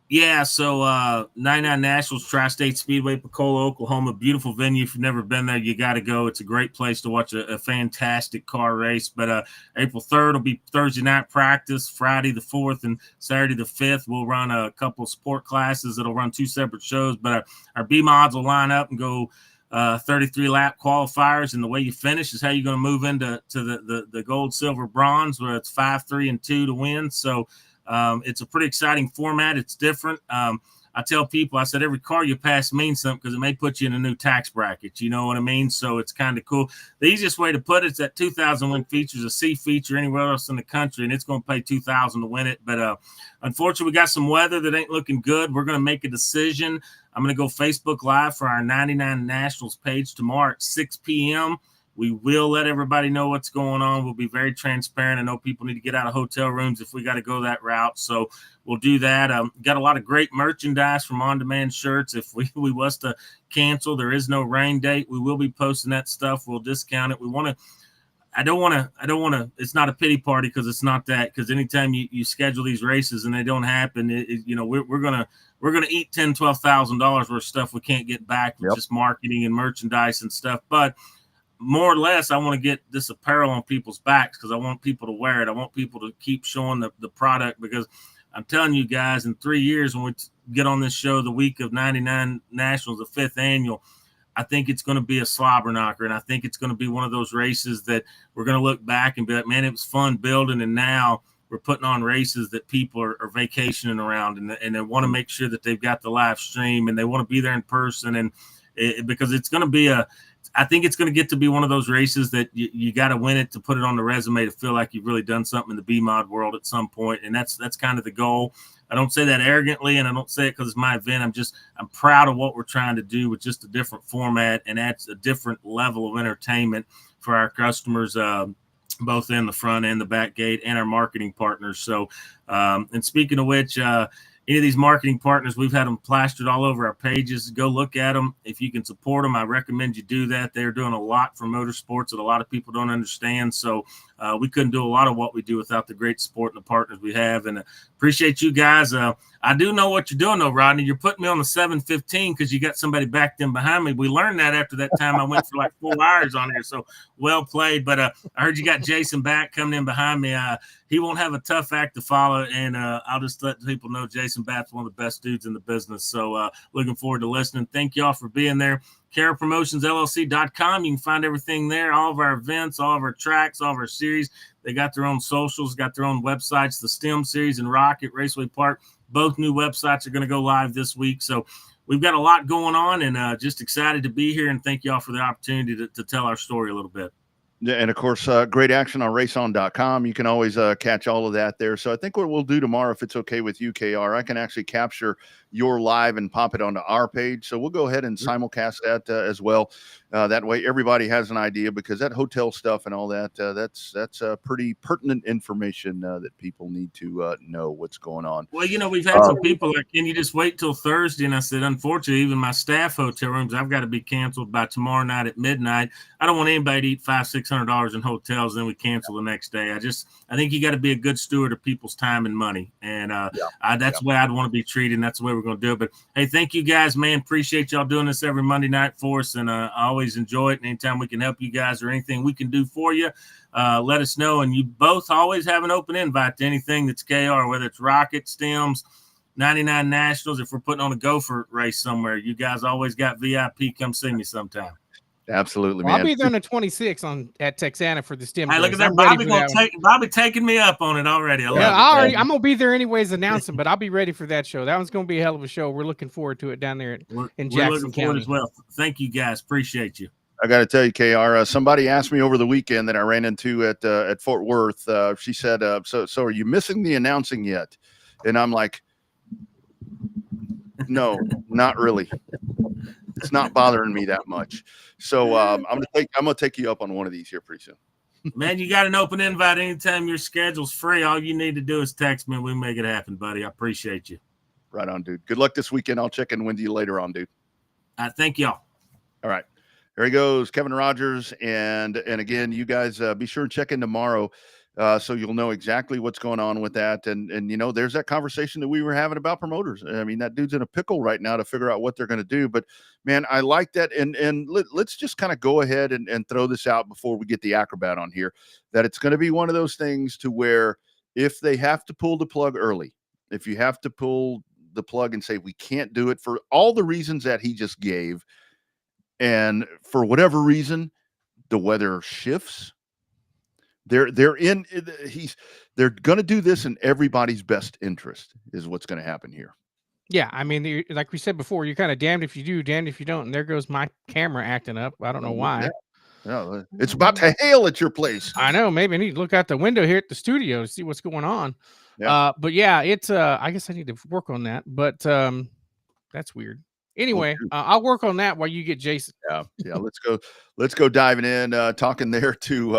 Yeah, so 99 Nationals, Tri-State Speedway, Pecola, Oklahoma. Beautiful venue. If you've never been there, you got to go. It's a great place to watch a fantastic car race. But April 3rd will be Thursday night practice. Friday the 4th and Saturday the 5th, we'll run a couple of sport classes. It'll run 2 separate shows. But our B-mods will line up and go 33-lap qualifiers. And the way you finish is how you're going to move into the gold, silver, bronze, where it's 5, 3, and 2 to win. So it's a pretty exciting format. It's different. I tell people, I said, every car you pass means something, because it may put you in a new tax bracket. You know what I mean? So it's kind of cool. The easiest way to put it is that 2,000 win features a C feature anywhere else in the country, and it's going to pay 2,000 to win it. But unfortunately, we got some weather that ain't looking good. We're going to make a decision. I'm going to go Facebook Live for our 99 Nationals page tomorrow at 6 p.m. We will let everybody know what's going on. We'll be very transparent. I know people need to get out of hotel rooms if we got to go that route. So we'll do that. Got a lot of great merchandise from on-demand shirts. If we was to cancel, there is no rain date. We will be posting that stuff. We'll discount it. I don't want to, it's not a pity party, because it's not that, because anytime you schedule these races and they don't happen, we're going to eat $10,000, $12,000 worth of stuff we can't get back with just marketing and merchandise and stuff. But more or less, I want to get this apparel on people's backs, because I want people to wear it. I want people to keep showing the product, because I'm telling you guys, in 3 years, when we get on this show, the week of 99 Nationals, the 5th annual, I think it's going to be a slobber knocker, and I think it's going to be one of those races that we're going to look back and be like, man, it was fun building, and now we're putting on races that people are vacationing around, and they want to make sure that they've got the live stream, and they want to be there in person, and because it's going to be I think it's going to get to be one of those races that you got to win it to put it on the resume to feel like you've really done something in the B-Mod world at some point. And that's kind of the goal. I don't say that arrogantly, and I don't say it because it's my event. I'm proud of what we're trying to do with just a different format, and that's a different level of entertainment for our customers, both in the front and the back gate, and our marketing partners. So, and speaking of which, any of these marketing partners, we've had them plastered all over our pages. Go look at them. If you can support them, I recommend you do that. They're doing a lot for motorsports that a lot of people don't understand. So we couldn't do a lot of what we do without the great support and the partners we have. And appreciate you guys. I do know what you're doing, though, Rodney. You're putting me on the 7:15 because you got somebody backed in behind me. We learned that after that time I went for like 4 hours on here. So well played. But I heard you got Jason back coming in behind me. He won't have a tough act to follow. And I'll just let people know Jason Batt's one of the best dudes in the business. So looking forward to listening. Thank y'all for being there. CaraPromotionsLLC.com. You can find everything there, all of our events, all of our tracks, all of our series. They got their own socials, got their own websites, the STEM series and Rocket Raceway Park. Both new websites are going to go live this week. So we've got a lot going on, and just excited to be here, and thank y'all for the opportunity to tell our story a little bit. Yeah, and of course, great action on raceon.com. You can always catch all of that there. So I think what we'll do tomorrow, if it's okay with you, KR, I can actually capture your live and pop it onto our page. So we'll go ahead and simulcast that as well. That way everybody has an idea, because that hotel stuff and all that, that's pretty pertinent information that people need to know what's going on. Well, we've had some people like, can you just wait till Thursday? And I said, unfortunately, even my staff hotel rooms, I've got to be canceled by tomorrow night at midnight. I don't want anybody to eat $500-600 in hotels, then we cancel the next day. I think you got to be a good steward of people's time and money. And that's the way I'd want to be treated. And that's the way we're going to do it. But hey, thank you guys, man. Appreciate y'all doing this every Monday night for us. And I always enjoy it. And anytime we can help you guys or anything we can do for you, let us know. And you both always have an open invite to anything that's KR, whether it's Rocket, Stems, 99 Nationals. If we're putting on a gopher race somewhere, you guys always got VIP. Come see me sometime. Absolutely, well, man. I'll be there on the 26th at Texana for the STEM. Hey, look at that. Bobby taking me up on it already. I'm going to be there anyways announcing, but I'll be ready for that show. That one's going to be a hell of a show. We're looking forward to it down there in Jackson County as well. Thank you, guys. Appreciate you. I got to tell you, KR, somebody asked me over the weekend that I ran into at Fort Worth. She said, so are you missing the announcing yet? And I'm like, no, not really. It's not bothering me that much. So I'm gonna take you up on one of these here pretty soon. Man, you got an open invite anytime your schedule's free. All you need to do is text me and we make it happen, buddy. I appreciate you. Right on, dude. Good luck this weekend. I'll check in with you later on, dude. Thank y'all. All right. There he goes, Kevin Rogers. And again, you guys be sure to check in tomorrow. So you'll know exactly what's going on with that. And there's that conversation that we were having about promoters. I mean, that dude's in a pickle right now to figure out what they're going to do. But, man, I like that. And let's just kind of go ahead and throw this out before we get the acrobat on here, that it's going to be one of those things to where if they have to pull the plug early, if you have to pull the plug and say we can't do it for all the reasons that he just gave, and for whatever reason, the weather shifts, they're going to do this in everybody's best interest is what's going to happen here. Yeah, I mean, like we said before, you're kind of damned if you do, damned if you don't. And there goes my camera acting up. I don't know why. Yeah, it's about to hail at your place. I know. Maybe I need to look out the window here at the studio to see what's going on. Yeah. But yeah, it's I guess I need to work on that. But that's weird. Anyway, I'll work on that while you get Jason. Yeah. Let's go diving in, talking there to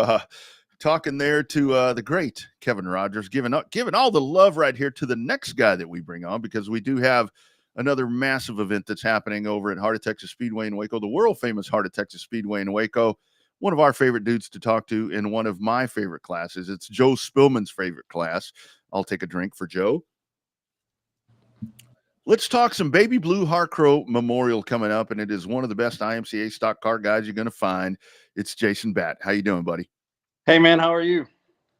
the great Kevin Rogers, giving all the love right here to the next guy that we bring on, because we do have another massive event that's happening over at Heart of Texas Speedway in Waco, the world famous Heart of Texas Speedway in Waco. One of our favorite dudes to talk to in one of my favorite classes. It's Joe Spillman's favorite class. I'll take a drink for Joe. Let's talk some Baby Blue Harcrow Memorial coming up, and it is one of the best IMCA stock car guys you're going to find. It's Jason Batt. How you doing, buddy? Hey, man, how are you?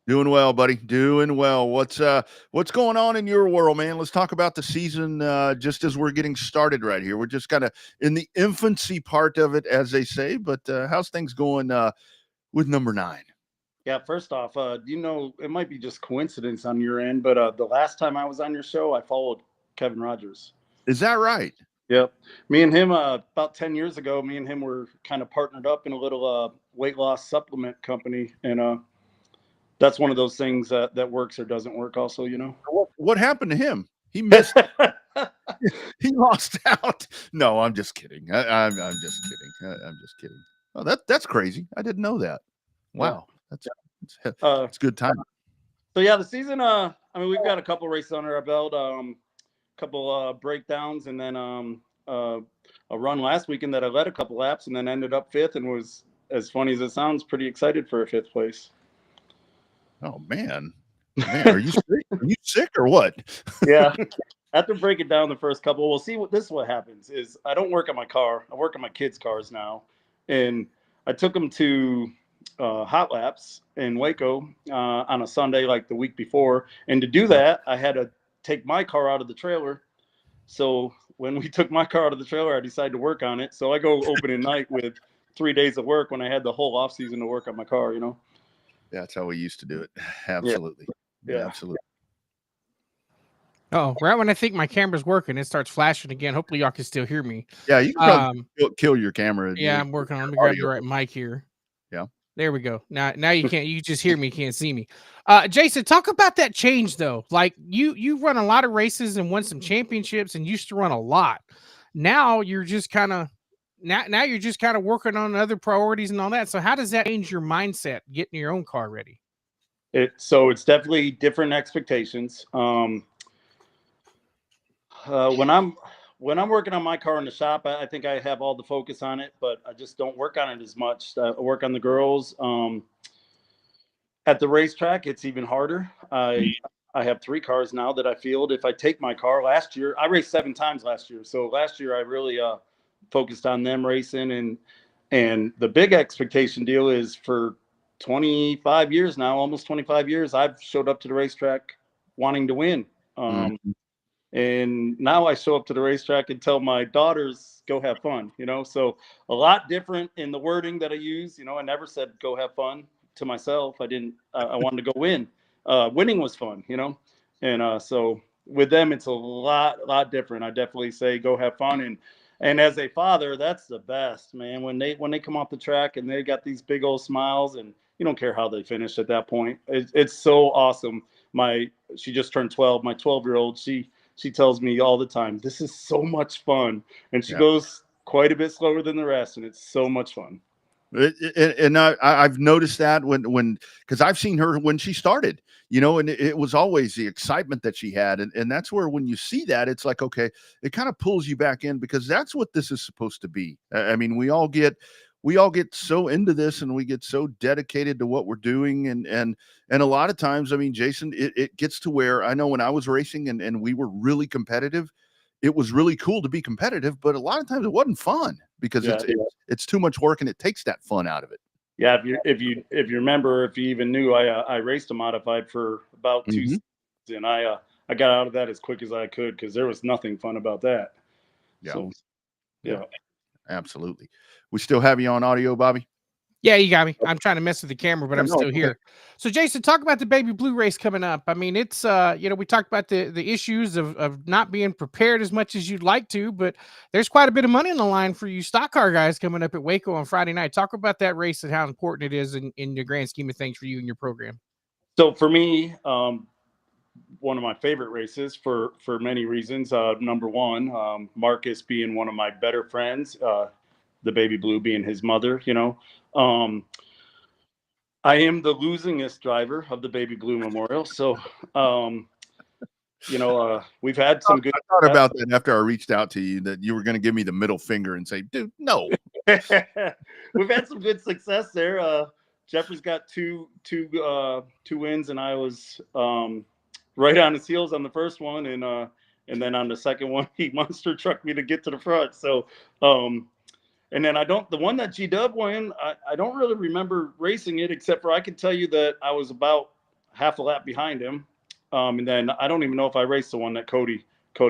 Doing well, buddy. Doing well. What's going on in your world, man? Let's talk about the season just as we're getting started right here. We're just kind of in the infancy part of it, as they say. But how's things going with number 9? Yeah, first off, it might be just coincidence on your end, but the last time I was on your show, I followed Kevin Rogers. Is that right? Yep. Me and him, about 10 years ago, me and him were kind of partnered up in a little weight loss supplement company. And that's one of those things that works or doesn't work also, What happened to him? He missed. He lost out. No, I'm just kidding. I'm just kidding. I'm just kidding. Oh, that's crazy. I didn't know that. Wow. That's good time. So yeah, the season, we've got a couple races under our belt, couple breakdowns, and then a run last weekend that I led a couple laps and then ended up 5th and was, as funny as it sounds, pretty excited for a 5th place. Oh man, are you sick? Are you sick or what? Yeah. After breaking down the first couple, we'll see this is what happens is I don't work on my car. I work on my kids' cars now. And I took them to hot laps in Waco on a Sunday, like the week before. And to do that, I had to take my car out of the trailer. So when we took my car out of the trailer, I decided to work on it. So I go opening night with 3 days of work when I had the whole off season to work on my car, That's how we used to do it. Absolutely. Yeah, absolutely. Oh, right when I think my camera's working, it starts flashing again. Hopefully y'all can still hear me. Yeah, you can probably kill your camera. Yeah, I'm working on it. Let me grab the right mic here. Yeah. There we go. Now you can't, you just hear me, can't see me. Jason, talk about that change though. Like you run a lot of races and won some championships and used to run a lot. Now you're just kind of now you're just kind of working on other priorities and all that. So how does that change your mindset getting your own car ready? So it's definitely different expectations. When I'm working on my car in the shop, I think I have all the focus on it, but I just don't work on it as much. I work on the girls. At the racetrack, it's even harder. I have 3 cars now that I field. If I take my car, last year I raced 7 times last year. So last year I really focused on them racing, and the big expectation deal is for 25 years now, almost 25 years, I've showed up to the racetrack wanting to win. And now I show up to the racetrack and tell my daughters, go have fun, so a lot different in the wording that I use. I never said go have fun to myself. I wanted to go win. Winning was fun, and so with them, it's a lot different. I definitely say go have fun. And as a father, that's the best, man. When they come off the track and they got these big old smiles, and you don't care how they finish at that point. It's so awesome. She just turned 12. My 12-year-old, she tells me all the time, this is so much fun. And she goes quite a bit slower than the rest, and it's so much fun. And I've noticed that because I've seen her when she started, and it was always the excitement that she had. And that's where, when you see that, it's like, okay, it kind of pulls you back in, because that's what this is supposed to be. I mean, we all get so into this, and we get so dedicated to what we're doing. And a lot of times, I mean, Jason, it gets to where, I know when I was racing and we were really competitive, it was really cool to be competitive, but a lot of times it wasn't fun, because it's too much work and it takes that fun out of it. Yeah. If you remember, if you even knew, I raced a modified for about 2 seasons, and I got out of that as quick as I could, because there was nothing fun about that. Yeah. So, yeah, absolutely. We still have you on audio, Bobby? Yeah, you got me. I'm trying to mess with the camera, but I'm still here. So, Jason, talk about the Baby Blue race coming up. I mean, it's we talked about the issues of not being prepared as much as you'd like to, but there's quite a bit of money on the line for you stock car guys coming up at Waco on Friday night. Talk about that race and how important it is in the grand scheme of things for you and your program. So for me, one of my favorite races for many reasons. Number one, Marcus being one of my better friends, the Baby Blue being his mother, I am the losingest driver of the Baby Blue Memorial. So, we've had some good. I thought about that after I reached out to you, that you were going to give me the middle finger and say, dude, no. We've had some good success there. Jeffrey's got two wins, and I was right on his heels on the first one. And then on the second one, he monster trucked me to get to the front. So, and then the one that G-Dub won, I don't really remember racing it, except for I can tell you that I was about half a lap behind him. And then I don't even know if I raced the one that Cody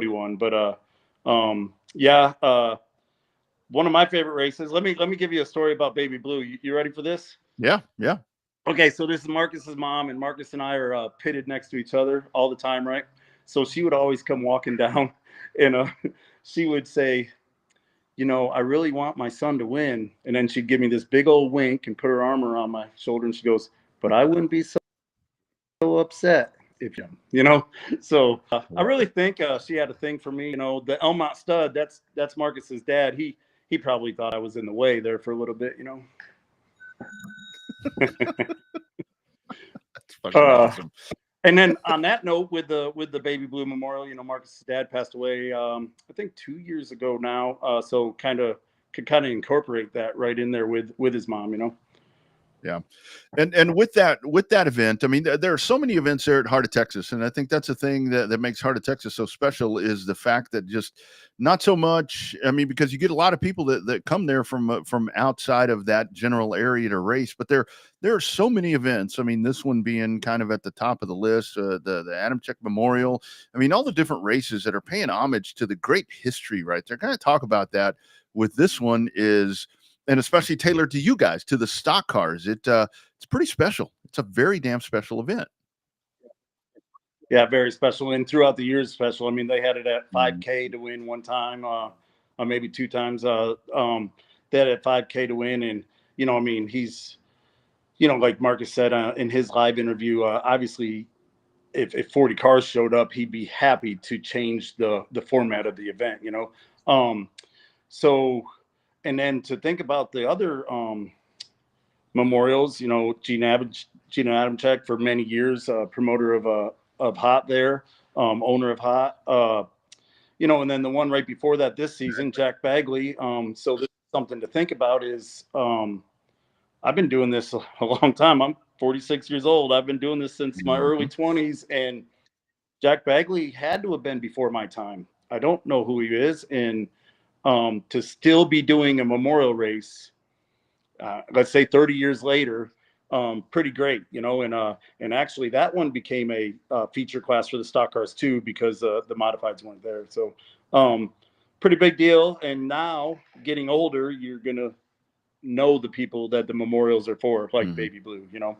won, but yeah, one of my favorite races. Let me give you a story about Baby Blue. You ready for this? Yeah. Okay, so this is Marcus's mom, and Marcus and I are pitted next to each other all the time, right? So she would always come walking down, and she would say, you know, I really want my son to win. And then she'd give me this big old wink and put her arm around my shoulder, and she goes, but I wouldn't be so upset if you know. So I really think she had a thing for me. You know, the Elmont stud, that's Marcus's dad. He probably thought I was in the way there for a little bit, you know. That's fucking awesome. And then on that note, with the Baby Blue Memorial, you know, Marcus's dad passed away, I think 2 years ago now. So could kind of incorporate that right in there with his mom, you know. Yeah. And with that event, I mean, there are so many events there at Heart of Texas. And I think that's the thing that makes Heart of Texas so special, is the fact that just not so much, I mean, because you get a lot of people that come there from outside of that general area to race, but there are so many events. I mean, this one being kind of at the top of the list, the Adam Check Memorial. I mean, all the different races that are paying homage to the great history right there. Kind of talk about that with this one is, and especially tailored to you guys, to the stock cars. It's pretty special. It's a very damn special event. Yeah, very special. And throughout the years, special. I mean, they had it at 5K to win one time, maybe 2 times. They had it at 5K to win. And, you know, I mean, he's, you know, like Marcus said in his live interview, obviously, if 40 cars showed up, he'd be happy to change the format of the event, you know. So, and then to think about the other memorials, you know, Gina Adamczyk for many years, promoter of Hot there, owner of Hot, you know, and then the one right before that this season, Jack Bagley. So this is something to think about is I've been doing this a long time. I'm 46 years old. I've been doing this since my early 20s, and Jack Bagley had to have been before my time. I don't know who he is, and to still be doing a memorial race, let's say 30 years later, pretty great, you know. And actually that one became a feature class for the stock cars too, because the modifieds weren't there. So pretty big deal. And now getting older, you're gonna know the people that the memorials are for, like Baby Blue, you know.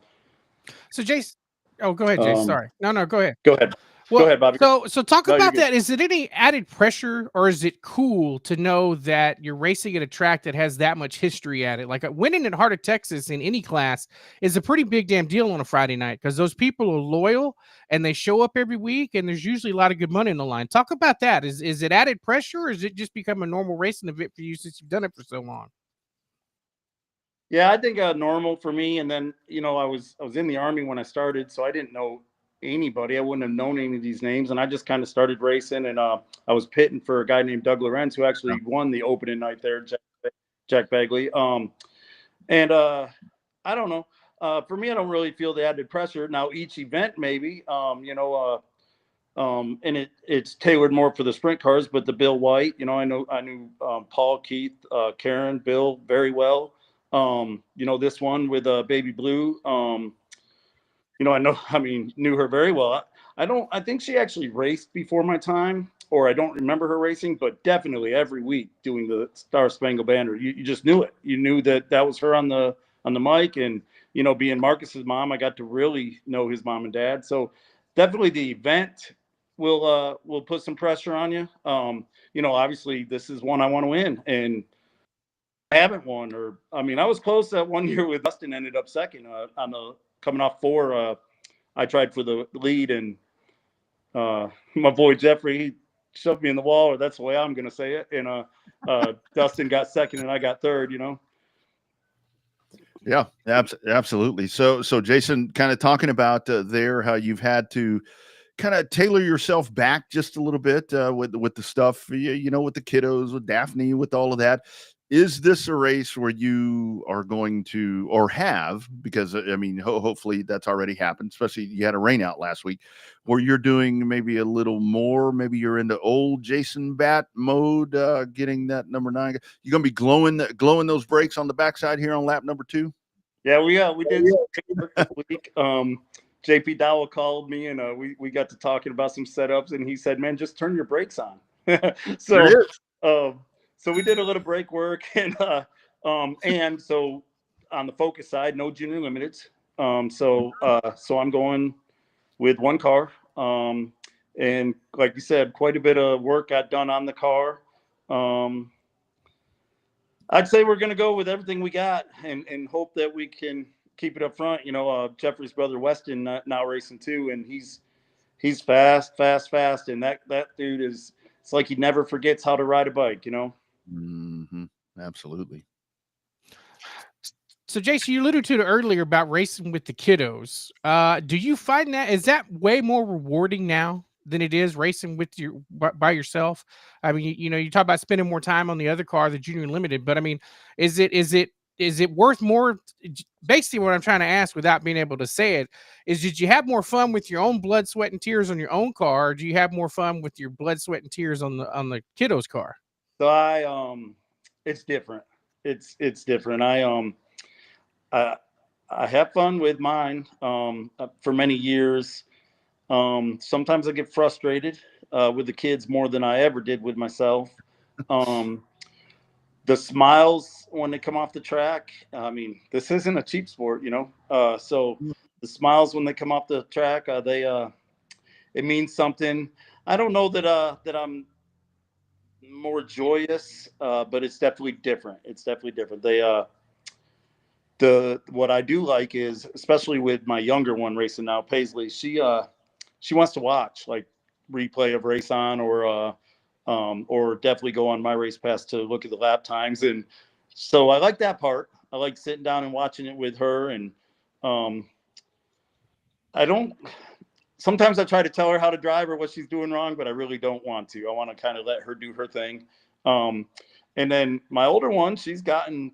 So Jace, oh, go ahead, Jace. Sorry, no, go ahead. Go ahead. Well, go ahead, Bobby. So talk about that. Is it any added pressure, or is it cool to know that you're racing at a track that has that much history at it? Like winning at Heart of Texas in any class is a pretty big damn deal on a Friday night, because those people are loyal and they show up every week, and there's usually a lot of good money in the line. Talk about that. Is it added pressure, or is it just become a normal racing event for you since you've done it for so long? Yeah, I think normal for me. And then, you know, I was in the Army when I started, so I didn't know anybody. I wouldn't have known any of these names, and I just kind of started racing. And I was pitting for a guy named Doug Lorenz, who actually won the opening night there, Jack Bagley. And I don't know. For me, I don't really feel the added pressure. Now, each event, maybe, you know, and it's tailored more for the sprint cars. But the Bill White, you know, I knew Paul, Keith, Karen, Bill very well. You know, this one with Baby Blue, you know, knew her very well. I think she actually raced before my time, or I don't remember her racing, but definitely every week doing the Star Spangled Banner, you just knew it. You knew that was her on the mic. And, you know, being Marcus's mom, I got to really know his mom and dad. So definitely the event will put some pressure on you. You know, obviously this is one I want to win, and I haven't won. I was close that one year with Dustin, ended up second on the coming off 4. I tried for the lead, and my boy Jeffrey, he shoved me in the wall, or that's the way I'm going to say it. And Dustin got second and I got third, you know? Yeah, absolutely. So Jason, kind of talking about there, how you've had to kind of tailor yourself back just a little bit with the stuff, you know, with the kiddos, with Daphne, with all of that. Is this a race where you are going to, or have, because I mean, hopefully that's already happened, especially you had a rain out last week, where you're doing maybe a little more, maybe you're into old Jason Bat mode, getting that number 9. You're going to be glowing those brakes on the backside here on lap number 2? Yeah, we did this week. JP Dowell called me, and we got to talking about some setups, and he said, "Man, just turn your brakes on." There it is. So we did a little brake work, and so on the Focus side, no junior limiteds. So I'm going with one car. And like you said, quite a bit of work got done on the car. I'd say we're going to go with everything we got and hope that we can keep it up front. Jeffrey's brother Weston now racing too, and he's fast, and that dude it's like he never forgets how to ride a bike. Mm-hmm. Absolutely. So, Jason, you alluded to it earlier about racing with the kiddos. Do you find is that way more rewarding now than it is racing with by yourself? I mean, you talk about spending more time on the other car, the junior limited, but I mean, is it worth more? Basically, what I'm trying to ask, without being able to say it, is did you have more fun with your own blood, sweat, and tears on your own car, or do you have more fun with your blood, sweat, and tears on the kiddos car? So it's different. It's different. I have fun with mine for many years. Sometimes I get frustrated with the kids more than I ever did with myself. The smiles when they come off the track. I mean, this isn't a cheap sport, so the smiles when they come off the track, it means something. I don't know that I'm more joyous, but it's definitely different. What I do like is, especially with my younger one racing now, Paisley, she wants to watch like replay of race on, or definitely go on my race pass to look at the lap times. And so I like that part. I like sitting down and watching it with her. And sometimes I try to tell her how to drive or what she's doing wrong, but I really don't want to. I want to kind of let her do her thing. And then my older one, she's gotten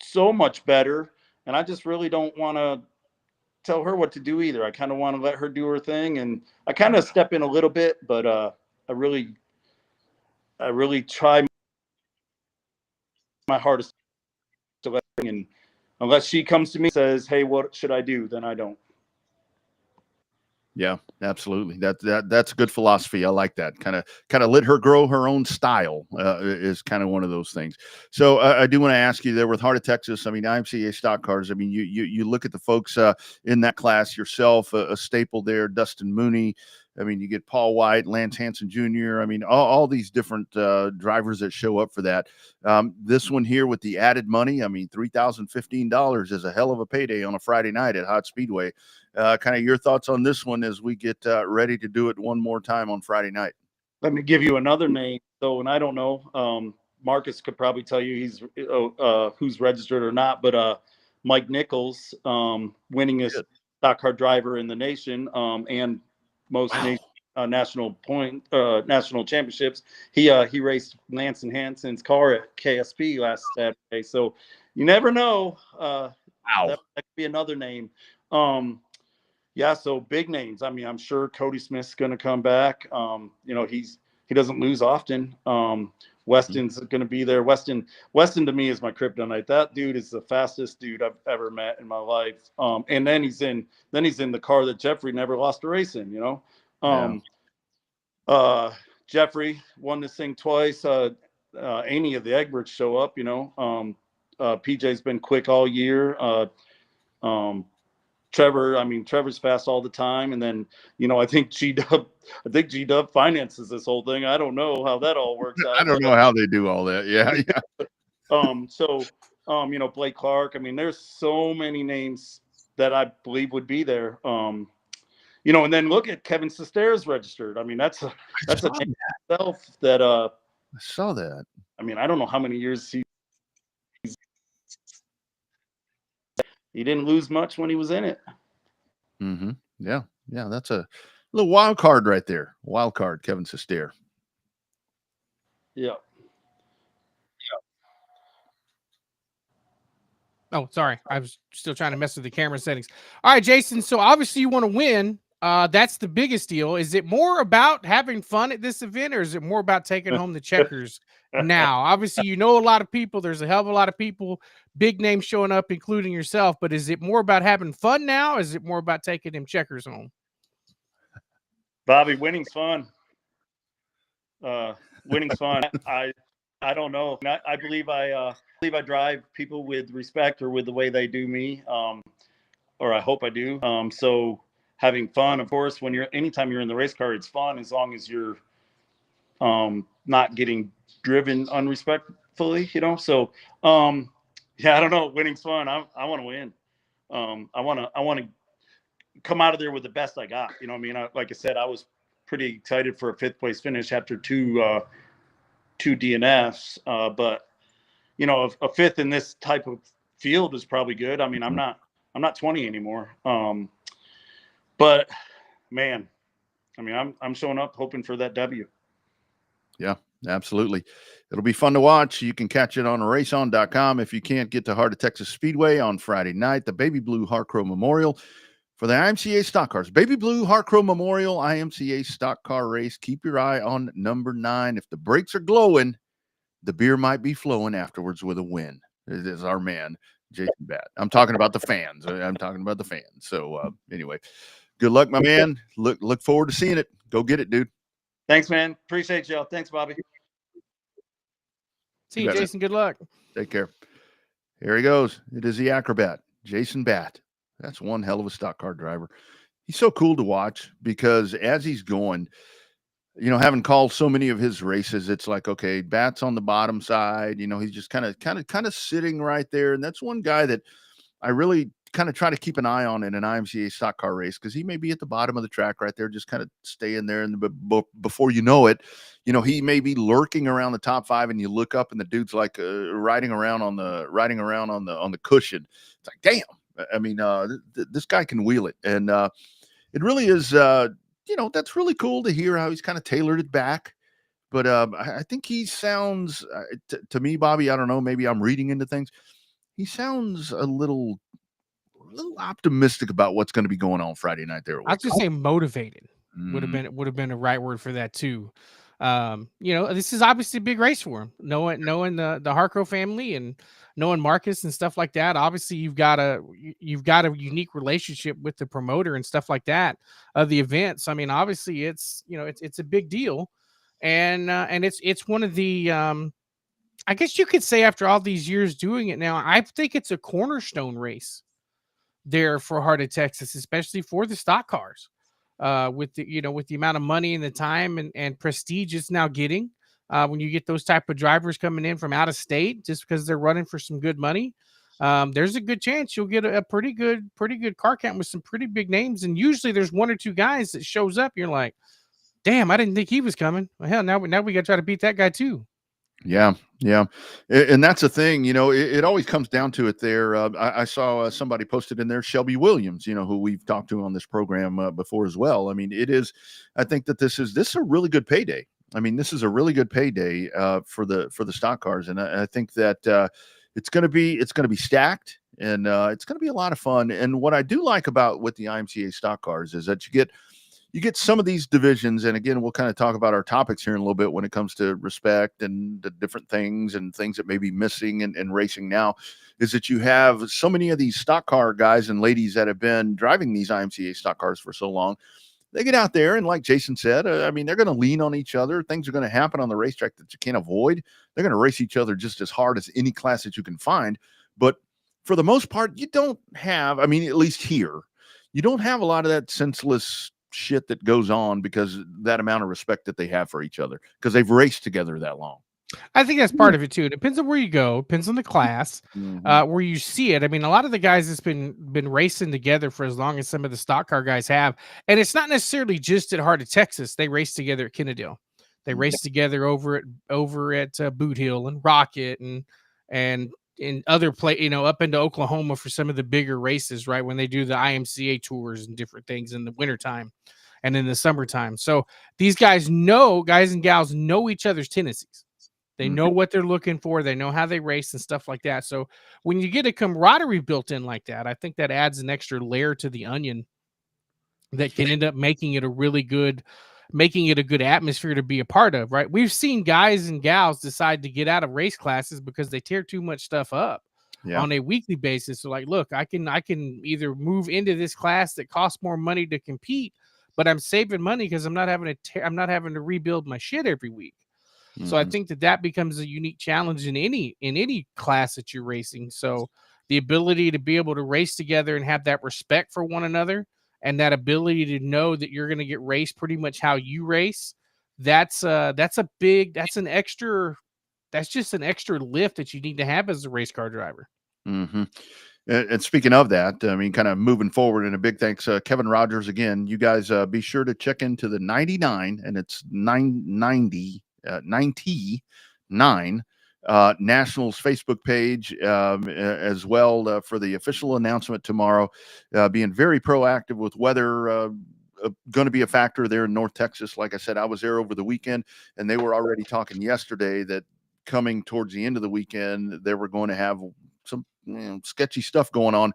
so much better, and I just really don't want to tell her what to do either. I kind of want to let her do her thing, and I kind of step in a little bit, but I really try my hardest to let her, and unless she comes to me and says, "Hey, what should I do?" then I don't. Yeah, absolutely. That's a good philosophy. I like that. Kind of let her grow her own style is kind of one of those things. So I do want to ask you there with Heart of Texas. I mean, IMCA stock cars. I mean, you look at the folks in that class yourself, a staple there, Dustin Mooney. I mean, you get Paul White, Lance Hansen Jr. I mean, all these different drivers that show up for that. This one here with the added money, I mean, $3,015 is a hell of a payday on a Friday night at Hot Speedway. Kind of your thoughts on this one as we get ready to do it one more time on Friday night. Let me give you another name. So, and I don't know, Marcus could probably tell you he's who's registered or not, but Mike Nichols, winningest stock car driver in the nation, and most national championships. He raced Lance and Hansen's car at KSP last Saturday. So you never know. That could be another name. Yeah, so big names. I mean, I'm sure Cody Smith's going to come back. He doesn't lose often. Weston's going to be there. Weston to me is my kryptonite. That dude is the fastest dude I've ever met in my life. And then he's in the car that Jeffrey never lost a race in. Jeffrey won this thing twice. Any of the Egberts show up. PJ's been quick all year. Trevor's fast all the time. And then, I think G-Dub finances this whole thing. I don't know how that all works out. I don't know how they do all that. Yeah. Blake Clark. I mean, there's so many names that I believe would be there. And then look at Kevin Sester's registered. I mean, that's a name itself that I saw that. I mean, I don't know how many years he didn't lose much when he was in it. Mm-hmm. Yeah. That's a little wild card right there. Wild card, Kevin Sester. Yeah. Oh, sorry. I was still trying to mess with the camera settings. All right, Jason. So obviously you want to win. That's the biggest deal. Is it more about having fun at this event, or is it more about taking home the checkers now? Obviously, you know a lot of people. There's a hell of a lot of people, big names showing up, including yourself. But is it more about having fun now? Or is it more about taking them checkers home? Bobby, winning's fun. Winning's fun. I don't know. I believe I drive people with respect or with the way they do me, or I hope I do. So having fun, of course, anytime you're in the race car, it's fun as long as you're not getting driven unrespectfully, you know. So yeah, I don't know. Winning's fun. I want to win. I want to come out of there with the best I got. You know what I mean? Like I said, I was pretty excited for a 5th place finish after two DNFs. But you know, a 5th in this type of field is probably good. I mean, I'm not 20 anymore. But man, I mean, I'm showing up hoping for that W. Yeah, absolutely. It'll be fun to watch. You can catch it on raceon.com. If you can't get to Heart of Texas Speedway on Friday night, the Baby Blue Heart Crow Memorial for the IMCA Stock Cars. Baby Blue Heart Crow Memorial IMCA Stock Car Race. Keep your eye on number 9. If the brakes are glowing, the beer might be flowing afterwards with a win. It is our man, Jason Batt. I'm talking about the fans. So anyway, good luck, my man. Look forward to seeing it. Go get it, dude. Thanks, man. Appreciate y'all. Thanks, Bobby. See you, Jason. Good luck. Take care. Here he goes. It is the acrobat, Jason Batt. That's one hell of a stock car driver. He's so cool to watch because as he's going, you know, having called so many of his races, it's like, okay, Batt's on the bottom side. You know, he's just kind of sitting right there. And that's one guy that I really kind of try to keep an eye on in an IMCA stock car race, because he may be at the bottom of the track right there, just kind of staying there. And before you know it, you know, he may be lurking around the top 5, and you look up and the dude's like riding around on the cushion. It's like, damn. I mean, this guy can wheel it. And it really is, you know, that's really cool to hear how he's kind of tailored it back. But I think he sounds, to me, Bobby, I don't know, maybe I'm reading into things. He sounds a little optimistic about what's going to be going on Friday night there. I was just say motivated would have been a right word for that too. You know, this is obviously a big race for him. Knowing the Harco family and knowing Marcus and stuff like that. Obviously, you've got a unique relationship with the promoter and stuff like that of the events. I mean, obviously, it's a big deal, and it's one of the I guess you could say after all these years doing it now, I think it's a cornerstone race there for Heart of Texas, especially for the stock cars. With the amount of money and the time and prestige it's now getting, when you get those type of drivers coming in from out of state, just because they're running for some good money, there's a good chance you'll get a pretty good car count with some pretty big names. And usually there's 1 or 2 guys that shows up. You're like, damn, I didn't think he was coming. Well, hell, now we got to try to beat that guy too. Yeah. And that's the thing, you know, it always comes down to it there. I saw somebody posted in there, Shelby Williams, you know, who we've talked to on this program before as well. I mean, I think that this is a really good payday. I mean, this is a really good payday for the stock cars. And I think that it's going to be stacked, and it's going to be a lot of fun. And what I do like about with the IMCA stock cars is that you get some of these divisions, and again, we'll kind of talk about our topics here in a little bit when it comes to respect and the different things and things that may be missing in racing now, is that you have so many of these stock car guys and ladies that have been driving these IMCA stock cars for so long. They get out there, and like Jason said, I mean, they're going to lean on each other. Things are going to happen on the racetrack that you can't avoid. They're going to race each other just as hard as any class that you can find. But for the most part, you don't have, I mean, at least here, you don't have a lot of that senseless shit that goes on because that amount of respect that they have for each other because they've raced together that long. I think that's part of it too. It depends on where you go, depends on the class, where you see it. I mean, a lot of the guys that's been racing together for as long as some of the stock car guys have, and it's not necessarily just at Heart of Texas. They race together at Kennedale. They race together over at Boot Hill and Rocket and in other up into Oklahoma for some of the bigger races, right? When they do the IMCA tours and different things in the wintertime and in the summertime. So these guys and gals know each other's tendencies. They know what they're looking for. They know how they race and stuff like that. So when you get a camaraderie built in like that, I think that adds an extra layer to the onion that can end up making it a good atmosphere to be a part of, right? We've seen guys and gals decide to get out of race classes because they tear too much stuff up on a weekly basis. So like, look, I can either move into this class that costs more money to compete, but I'm saving money because I'm not having to rebuild my shit every week. So I think that becomes a unique challenge in any class that you're racing. So the ability to be able to race together and have that respect for one another, and that ability to know that you're going to get raced pretty much how you race, that's just an extra lift that you need to have as a race car driver. And speaking of that, I mean, kind of moving forward, and a big thanks, Kevin Rogers, again. You guys be sure to check into the 99, and it's 99 Nationals Facebook page as well for the official announcement tomorrow. Being very proactive with weather. Going to be a factor there in North Texas. Like I said, I was there over the weekend, and they were already talking yesterday that coming towards the end of the weekend, they were going to have some sketchy stuff going on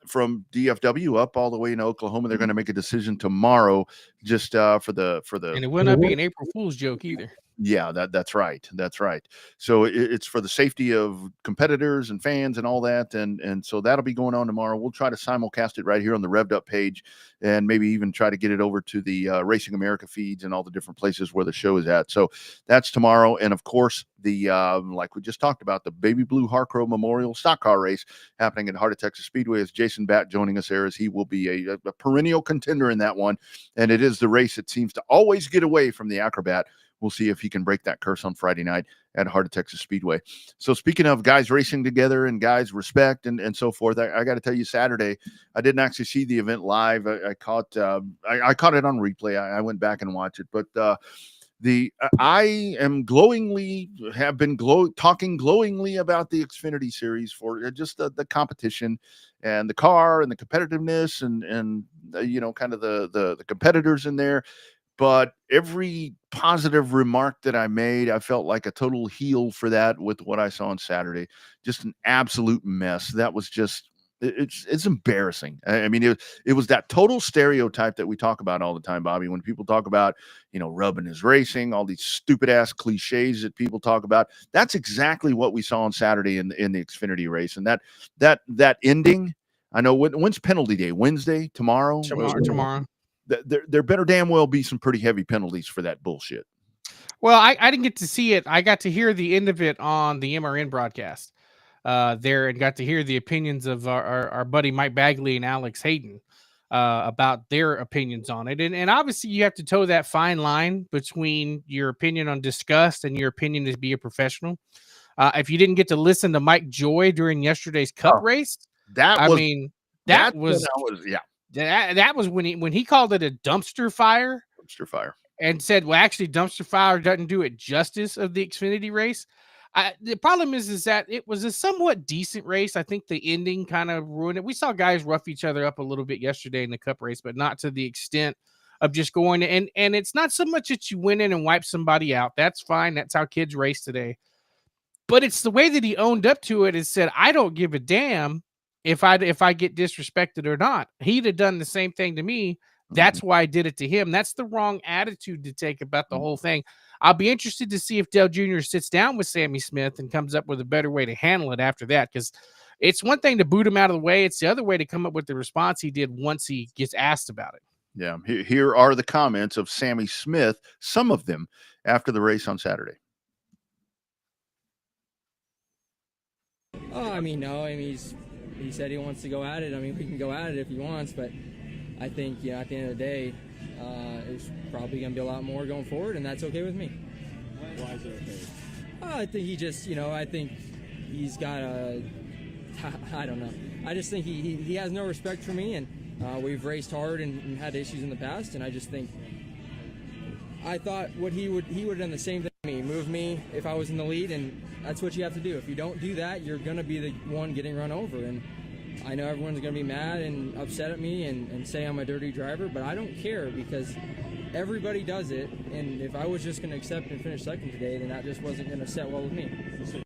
from DFW up all the way in Oklahoma. They're going to make a decision tomorrow, just for the. And it will not be an April Fool's joke either. Yeah, that's right. That's right. So it's for the safety of competitors and fans and all that. And so that'll be going on tomorrow. We'll try to simulcast it right here on the Revved Up page, and maybe even try to get it over to the Racing America feeds and all the different places where the show is at. So that's tomorrow. And of course, the like we just talked about, the Baby Blue Harcrow Memorial Stock Car Race happening at Heart of Texas Speedway, is Jason Batt joining us there, as he will be a perennial contender in that one. And it is the race that seems to always get away from the Acrobat. We'll see if he can break that curse on Friday night at Heart of Texas Speedway. So speaking of guys racing together and guys respect and so forth, I got to tell you, Saturday, I didn't actually see the event live. I caught it on replay. I went back and watched it, but I am talking glowingly about the Xfinity series for just the competition and the car and the competitiveness and kind of the competitors in there. But every positive remark that I made, I felt like a total heel for that with what I saw on Saturday. Just an absolute mess. That was just, it's embarrassing. I mean, it was that total stereotype that we talk about all the time, Bobby, when people talk about, rubbing is racing, all these stupid ass cliches that people talk about. That's exactly what we saw on Saturday in the Xfinity race. And that ending, I know when's penalty day? Wednesday, tomorrow. There better damn well be some pretty heavy penalties for that bullshit. Well, I didn't get to see it. I got to hear the end of it on the MRN broadcast there, and got to hear the opinions of our buddy Mike Bagley and Alex Hayden about their opinions on it. And obviously you have to toe that fine line between your opinion on disgust and your opinion to be a professional. If you didn't get to listen to Mike Joy during yesterday's Cup race, that was when he called it a dumpster fire. And said, well, actually, dumpster fire doesn't do it justice of the Xfinity race. The problem is that it was a somewhat decent race. I think the ending kind of ruined it. We saw guys rough each other up a little bit yesterday in the Cup race, but not to the extent of just going and it's not so much that you went in and wiped somebody out. That's fine. That's how kids race today. But it's the way that he owned up to it and said, I don't give a damn if I get disrespected or not. He'd have done the same thing to me. That's why I did it to him. That's the wrong attitude to take about the whole thing. I'll be interested to see if Dale Jr. sits down with Sammy Smith and comes up with a better way to handle it after that, because it's one thing to boot him out of the way. It's the other way to come up with the response he did once he gets asked about it. Yeah. Here are the comments of Sammy Smith, some of them after the race on Saturday. Oh, he said he wants to go at it. We can go at it if he wants, but I think, at the end of the day, there's probably going to be a lot more going forward, and that's okay with me. Why is it okay? I think he just, I think he's got I don't know. I just think he has no respect for me, and we've raced hard and had issues in the past, and I just think, I thought he would have done the same thing to me, move me if I was in the lead, and that's what you have to do. If you don't do that, you're going to be the one getting run over, and I know everyone's going to be mad and upset at me and say I'm a dirty driver, but I don't care because everybody does it. And if I was just going to accept and finish second today, then that just wasn't going to set well with me.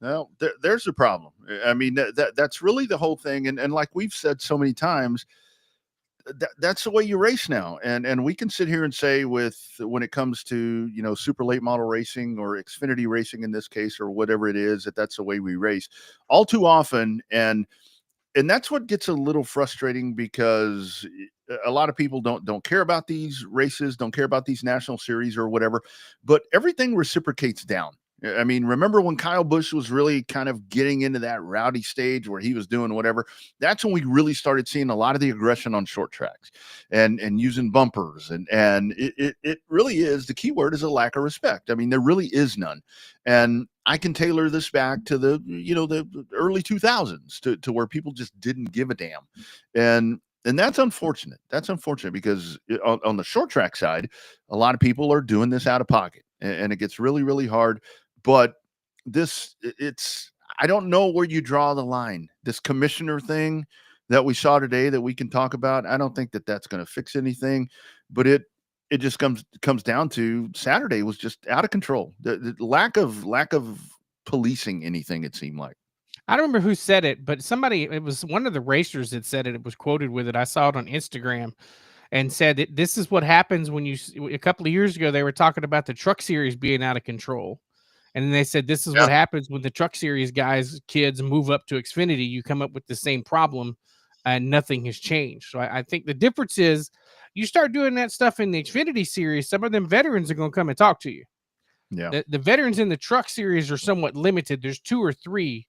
Well, there's a problem. That's really the whole thing. And like we've said so many times, that's the way you race now. And we can sit here and say when it comes to, super late model racing or Xfinity racing in this case, or whatever it is, that's the way we race all too often. And that's what gets a little frustrating, because a lot of people don't care about these races, don't care about these national series or whatever, but everything reciprocates down. I mean, remember when Kyle Busch was really kind of getting into that rowdy stage where he was doing whatever? That's when we really started seeing a lot of the aggression on short tracks and using bumpers. And it really is, the key word is a lack of respect. I mean, there really is none. And I can tailor this back to the early 2000s to where people just didn't give a damn. And that's unfortunate. That's unfortunate, because on the short track side, a lot of people are doing this out of pocket, and it gets really, really hard. But I don't know where you draw the line. This commissioner thing that we saw today that we can talk about, I don't think that's going to fix anything, but it just comes down to Saturday was just out of control. The lack of policing anything, it seemed like. I don't remember who said it, but it was one of the racers that said it. It was quoted with it. I saw it on Instagram, and said that this is what happens when a couple of years ago, they were talking about the truck series being out of control. And then they said, this is what happens when the truck series kids move up to Xfinity. You come up with the same problem, and nothing has changed. So I think the difference is, you start doing that stuff in the Xfinity series, some of them veterans are going to come and talk to you. Yeah. The veterans in the truck series are somewhat limited. There's 2 or 3,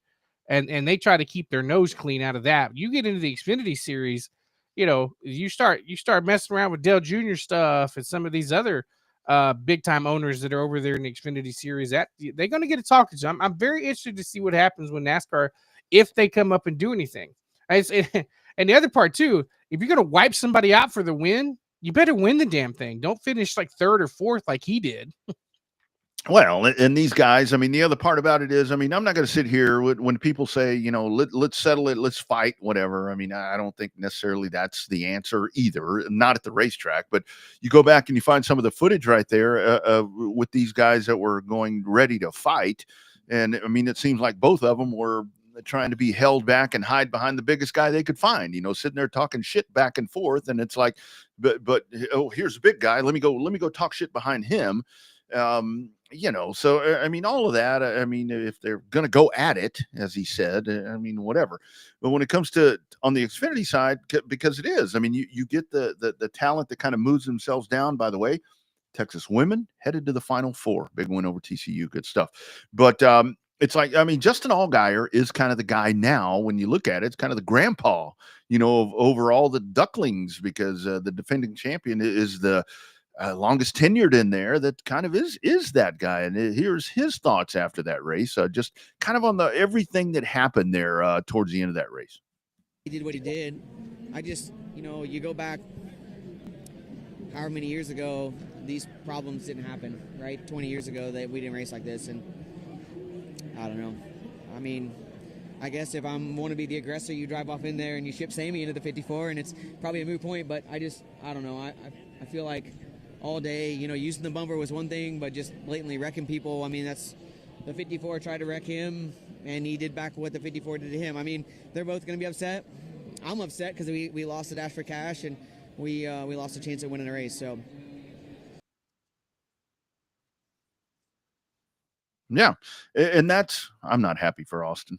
and they try to keep their nose clean out of that. You get into the Xfinity series, you start messing around with Dale Jr. stuff and some of these other big time owners that are over there in the Xfinity series, that they're going to get a talking to. I'm very interested to see what happens when NASCAR, if they come up and do anything. And the other part too, if you're going to wipe somebody out for the win, you better win the damn thing. Don't finish like 3rd or 4th like he did. Well, and these guys, I mean, the other part about it is, I mean, I'm not going to sit here when people say, let's settle it, let's fight, whatever. I mean, I don't think necessarily that's the answer either, not at the racetrack. But you go back and you find some of the footage right there with these guys that were going ready to fight. And I mean, it seems like both of them were trying to be held back and hide behind the biggest guy they could find, sitting there talking shit back and forth. And it's like, but here's a big guy. Let me go talk shit behind him. So I mean, all of that, I mean, if they're going to go at it, as he said, I mean, whatever. But when it comes to on the Xfinity side, because it is, I mean, you get the talent that kind of moves themselves down. By the way, Texas women headed to the Final Four, big win over TCU, good stuff. But it's like, I mean, Justin Allgaier is kind of the guy now. When you look at it, it's kind of the grandpa, over all the ducklings, because the defending champion is the longest tenured in there, that kind of is that guy. And here's his thoughts after that race, just kind of on everything that happened there towards the end of that race. He did what he did. I just, you go back however many years ago, these problems didn't happen, right? 20 years ago that we didn't race like this. And I don't know. I mean, I guess if I want to be the aggressor, you drive off in there and you ship Sammy into the 54, and it's probably a moot point. But I don't know. I feel like all day, using the bumper was one thing, but just blatantly wrecking people, I mean, that's the 54 tried to wreck him, and he did back what the 54 did to him. I mean, they're both going to be upset. I'm upset because we lost the Dash for Cash, and we lost a chance at winning a race. So, yeah, and I'm not happy for Austin.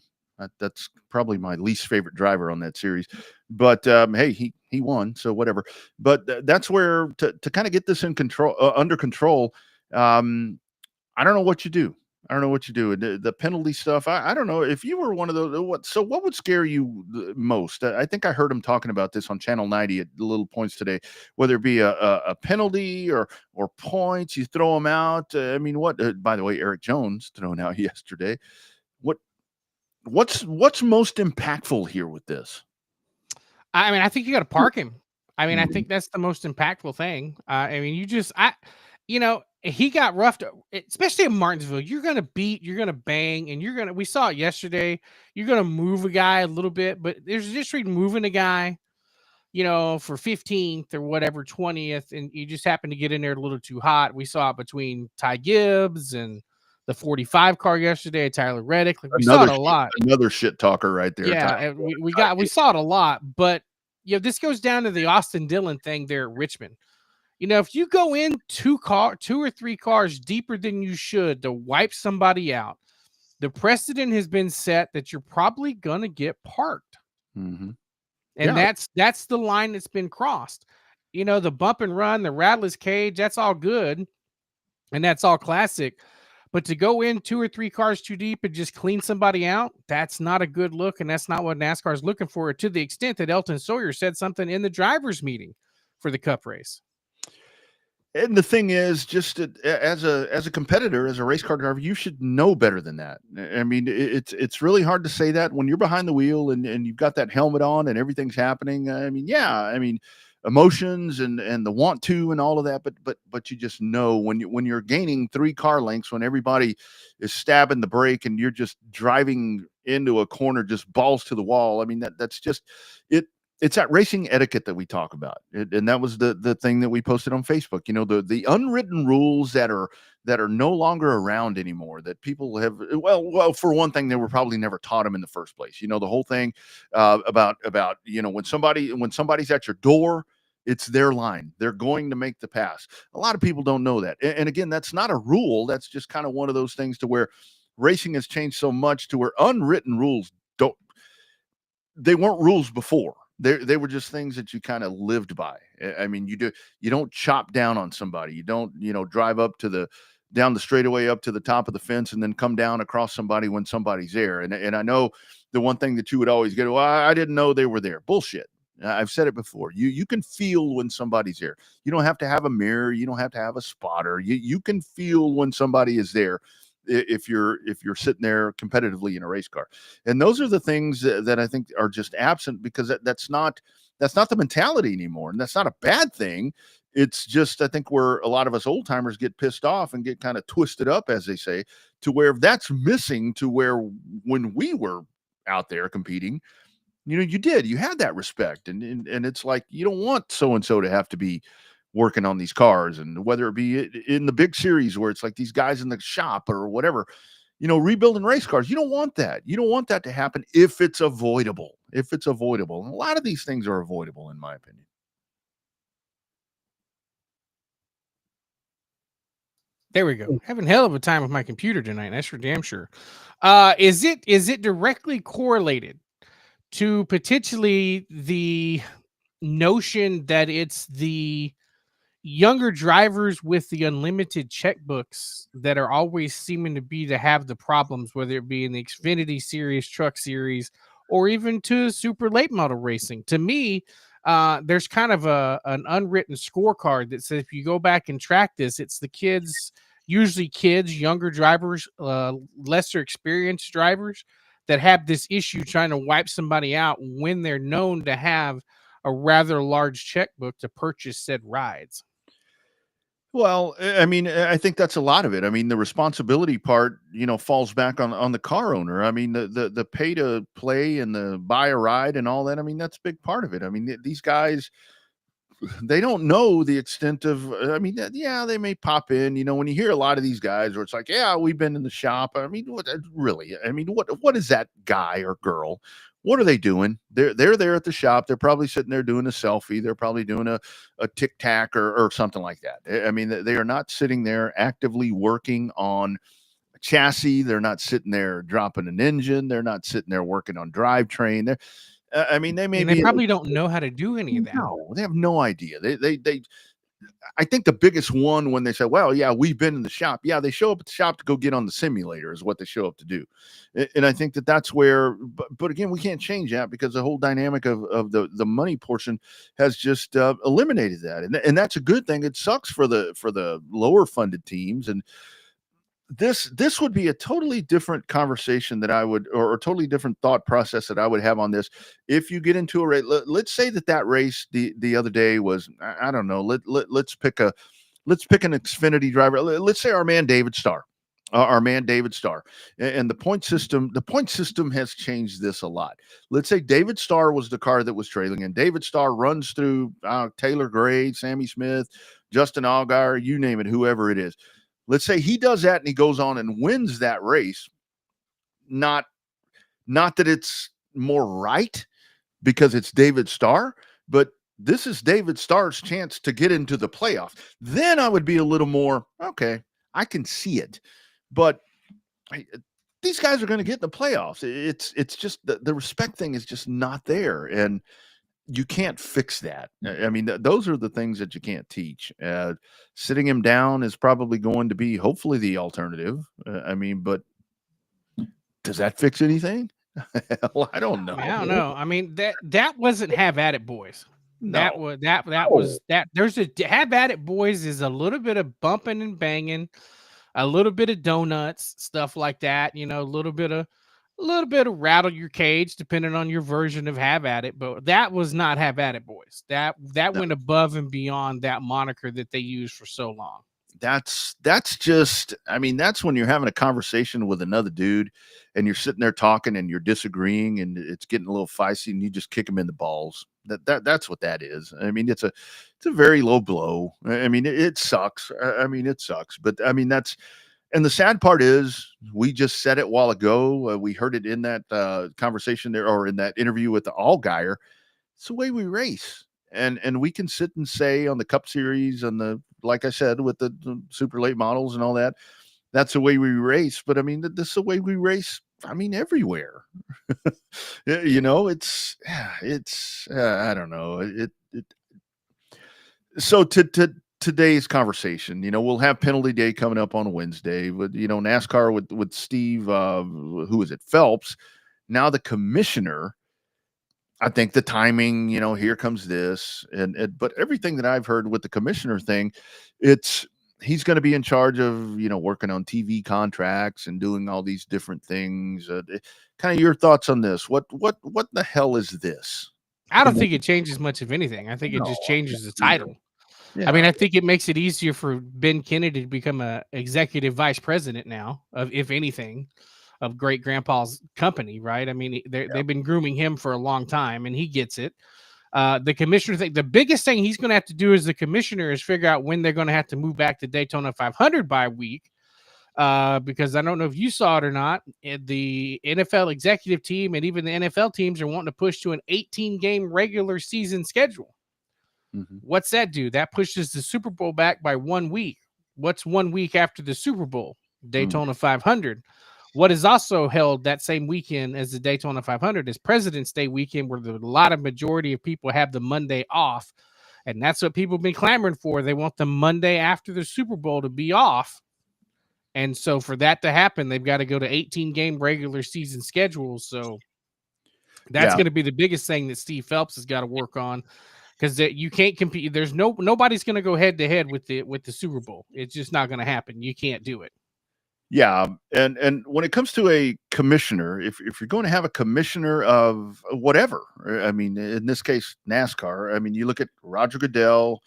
That's probably my least favorite driver on that series. But hey, he won, so whatever. But that's where to kind of get this under control. I don't know what you do. The penalty stuff. I don't know if you were one of those. What would scare you the most? I think I heard him talking about this on Channel 90 at Little Points today. Whether it be a penalty or points, you throw them out. I mean, what? By the way, Eric Jones thrown out yesterday. What's most impactful here with this? I mean, I think you got to park him. I mean, I think that's the most impactful thing. I mean, he got roughed, especially in Martinsville. You're going to beat, you're going to bang, and we saw it yesterday. You're going to move a guy a little bit, but there's a difference between moving a guy, for 15th or whatever, 20th, and you just happen to get in there a little too hot. We saw it between Ty Gibbs and the 45 car yesterday, Tyler Reddick. Like, we saw it a lot. Another shit talker right there. Yeah, we saw it a lot, but this goes down to the Austin Dillon thing there at Richmond. If you go in 2 or 3 cars deeper than you should to wipe somebody out, the precedent has been set that you're probably gonna get parked. Mm-hmm. And Yeah. that's the line that's been crossed. The bump and run, the rattler's cage, that's all good. And that's all classic. But to go in 2 or 3 cars too deep and just clean somebody out, that's not a good look. And that's not what NASCAR is looking for, to the extent that Elton Sawyer said something in the drivers' meeting for the Cup race. And the thing is, just as a competitor, as a race car driver, you should know better than that. I mean, it's really hard to say that when you're behind the wheel and you've got that helmet on and everything's happening. I mean, emotions and the want to and all of that, but you just know when you're gaining 3 car lengths, when everybody is stabbing the brake and you're just driving into a corner, just balls to the wall. I mean, that's just it. It's that racing etiquette that we talk about. And that was the thing that we posted on Facebook, the unwritten rules that are no longer around anymore, that people have, well, for one thing, they were probably never taught them in the first place. The whole thing about, when somebody's at your door, it's their line. They're going to make the pass. A lot of people don't know that. And again, that's not a rule. That's just kind of one of those things to where racing has changed so much to where unwritten rules they weren't rules before. They were just things that you kind of lived by. I mean, you don't chop down on somebody. You don't, drive down the straightaway up to the top of the fence and then come down across somebody when somebody's there. And I know the one thing that you would always get, well, I didn't know they were there. Bullshit. I've said it before. You can feel when somebody's there. You don't have to have a mirror. You don't have to have a spotter. You can feel when somebody is there. If you're sitting there competitively in a race car. And those are the things that I think are just absent, because that's not the mentality anymore. And that's not a bad thing. It's just, I think, where a lot of us old timers get pissed off and get kind of twisted up, as they say, to where that's missing, to where when we were out there competing, you had that respect, and it's like, you don't want so-and-so to have to be working on these cars, and whether it be in the big series where it's like these guys in the shop or whatever, rebuilding race cars. You don't want that. You don't want that to happen if it's avoidable. And a lot of these things are avoidable, in my opinion. There we go. Having hell of a time with my computer tonight. That's for damn sure. Is it directly correlated to potentially the notion that it's the younger drivers with the unlimited checkbooks that are always seeming to have the problems, whether it be in the Xfinity series, truck series, or even to super late model racing? To me, there's kind of an unwritten scorecard that says, if you go back and track this, it's the kids, usually younger drivers, lesser experienced drivers, that have this issue trying to wipe somebody out when they're known to have a rather large checkbook to purchase said rides. Well, I mean, I think that's a lot of it. I mean, the responsibility part, falls back on the car owner. I mean, the pay to play and the buy a ride and all that. I mean, that's a big part of it. I mean, these guys, they don't know the extent of, I mean, yeah, they may pop in, when you hear a lot of these guys where it's like, yeah, we've been in the shop. I mean, what really? I mean, what is that guy or girl? What are they doing? They're there at the shop. They're probably sitting there doing a selfie. They're probably doing a tic tac or something like that. I mean, they are not sitting there actively working on a chassis. They're not sitting there dropping an engine. They're not sitting there working on drivetrain. I mean, they probably don't know how to do any of that. No, they have no idea. They I think the biggest one, when they say, well, yeah, we've been in the shop. Yeah, they show up at the shop to go get on the simulator is what they show up to do. And I think that's where, but again, we can't change that, because the whole dynamic of the money portion has just eliminated that. And that's a good thing. It sucks for the lower funded teams. And this would be a totally different conversation that I would, or a totally different thought process that I would have on this. If you get into a race, let's say that race the other day was, I don't know, let's pick an Xfinity driver. Let's say our man David Starr. And the point system has changed this a lot. Let's say David Starr was the car that was trailing, and David Starr runs through Taylor Gray, Sammy Smith, Justin Allgaier, you name it, whoever it is. Let's say he does that and he goes on and wins that race. Not that it's more right because it's David Starr, but this is David Starr's chance to get into the playoffs. Then I would be a little more, okay, I can see it. But these guys are going to get in the playoffs. It's just the respect thing is just not there. And you can't fix that. I mean, those are the things that you can't teach. Sitting him down is probably going to be hopefully the alternative. I mean, but does that fix anything? Well, I don't know. I don't know. I mean, that wasn't Have At It Boys. That No. was that. There's a Have At It Boys is a little bit of bumping and banging, a little bit of donuts, stuff like that. You know, a little bit of rattle your cage, depending on your version of Have At It. But that was not Have At It Boys. That went above and beyond that moniker that they used for so long. That's just, I mean, that's when you're having a conversation with another dude and you're sitting there talking and you're disagreeing and it's getting a little feisty and you just kick him in the balls. That's what that is. I mean, it's a very low blow. I mean, it sucks. I mean, it sucks, but I mean, and the sad part is we just said it a while ago. We heard it in that conversation there, or in that interview with the Allgaier. It's the way we race. And we can sit and say on the Cup Series and like I said, with the super late models and all that, that's the way we race. But I mean, this is the way we race. I mean, everywhere. You know, it's I don't know. So today's conversation, you know, we'll have penalty day coming up on Wednesday with, you know, NASCAR with Steve, who is it? Phelps. Now the commissioner. I think the timing, you know, here comes this, but everything that I've heard with the commissioner thing, he's going to be in charge of, you know, working on TV contracts and doing all these different things. Kind of your thoughts on this? What the hell is this? I don't think it changes much of anything. I think it just changes the title. Yeah. I mean, I think it makes it easier for Ben Kennedy to become a executive vice president now, if anything, of great grandpa's company, right? I mean, they've been grooming him for a long time and he gets it. The commissioner thing, the biggest thing he's going to have to do as the commissioner is figure out when they're going to have to move back to Daytona 500 by week. Because I don't know if you saw it or not, the NFL executive team and even the NFL teams are wanting to push to an 18-game regular season schedule. Mm-hmm. What's that do? That pushes the Super Bowl back by 1 week. What's 1 week after the Super Bowl? Daytona 500. What is also held that same weekend as the Daytona 500 is President's Day weekend, where a lot of majority of people have the Monday off. And that's what people have been clamoring for. They want the Monday after the Super Bowl to be off. And so for that to happen, they've got to go to 18-game regular season schedules. So that's going to be the biggest thing that Steve Phelps has got to work on, because you can't compete. There's nobody's going to go head to head with the Super Bowl. It's just not going to happen. You can't do it. Yeah, and when it comes to a commissioner, if you're going to have a commissioner of whatever, I mean, in this case, NASCAR. I mean, you look at Roger Goodell,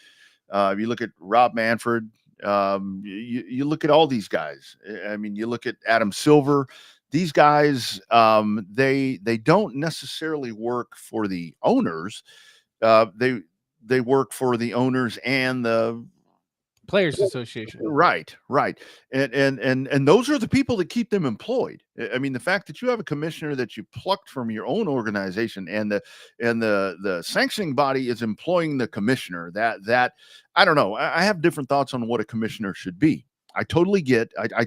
you look at Rob Manfred, you look at all these guys. I mean, you look at Adam Silver. These guys, they don't necessarily work for the owners. They work for the owners and the Players Association. Right. And those are the people that keep them employed. I mean, the fact that you have a commissioner that you plucked from your own organization and the sanctioning body is employing the commissioner, that I don't know. I have different thoughts on what a commissioner should be. I totally get. I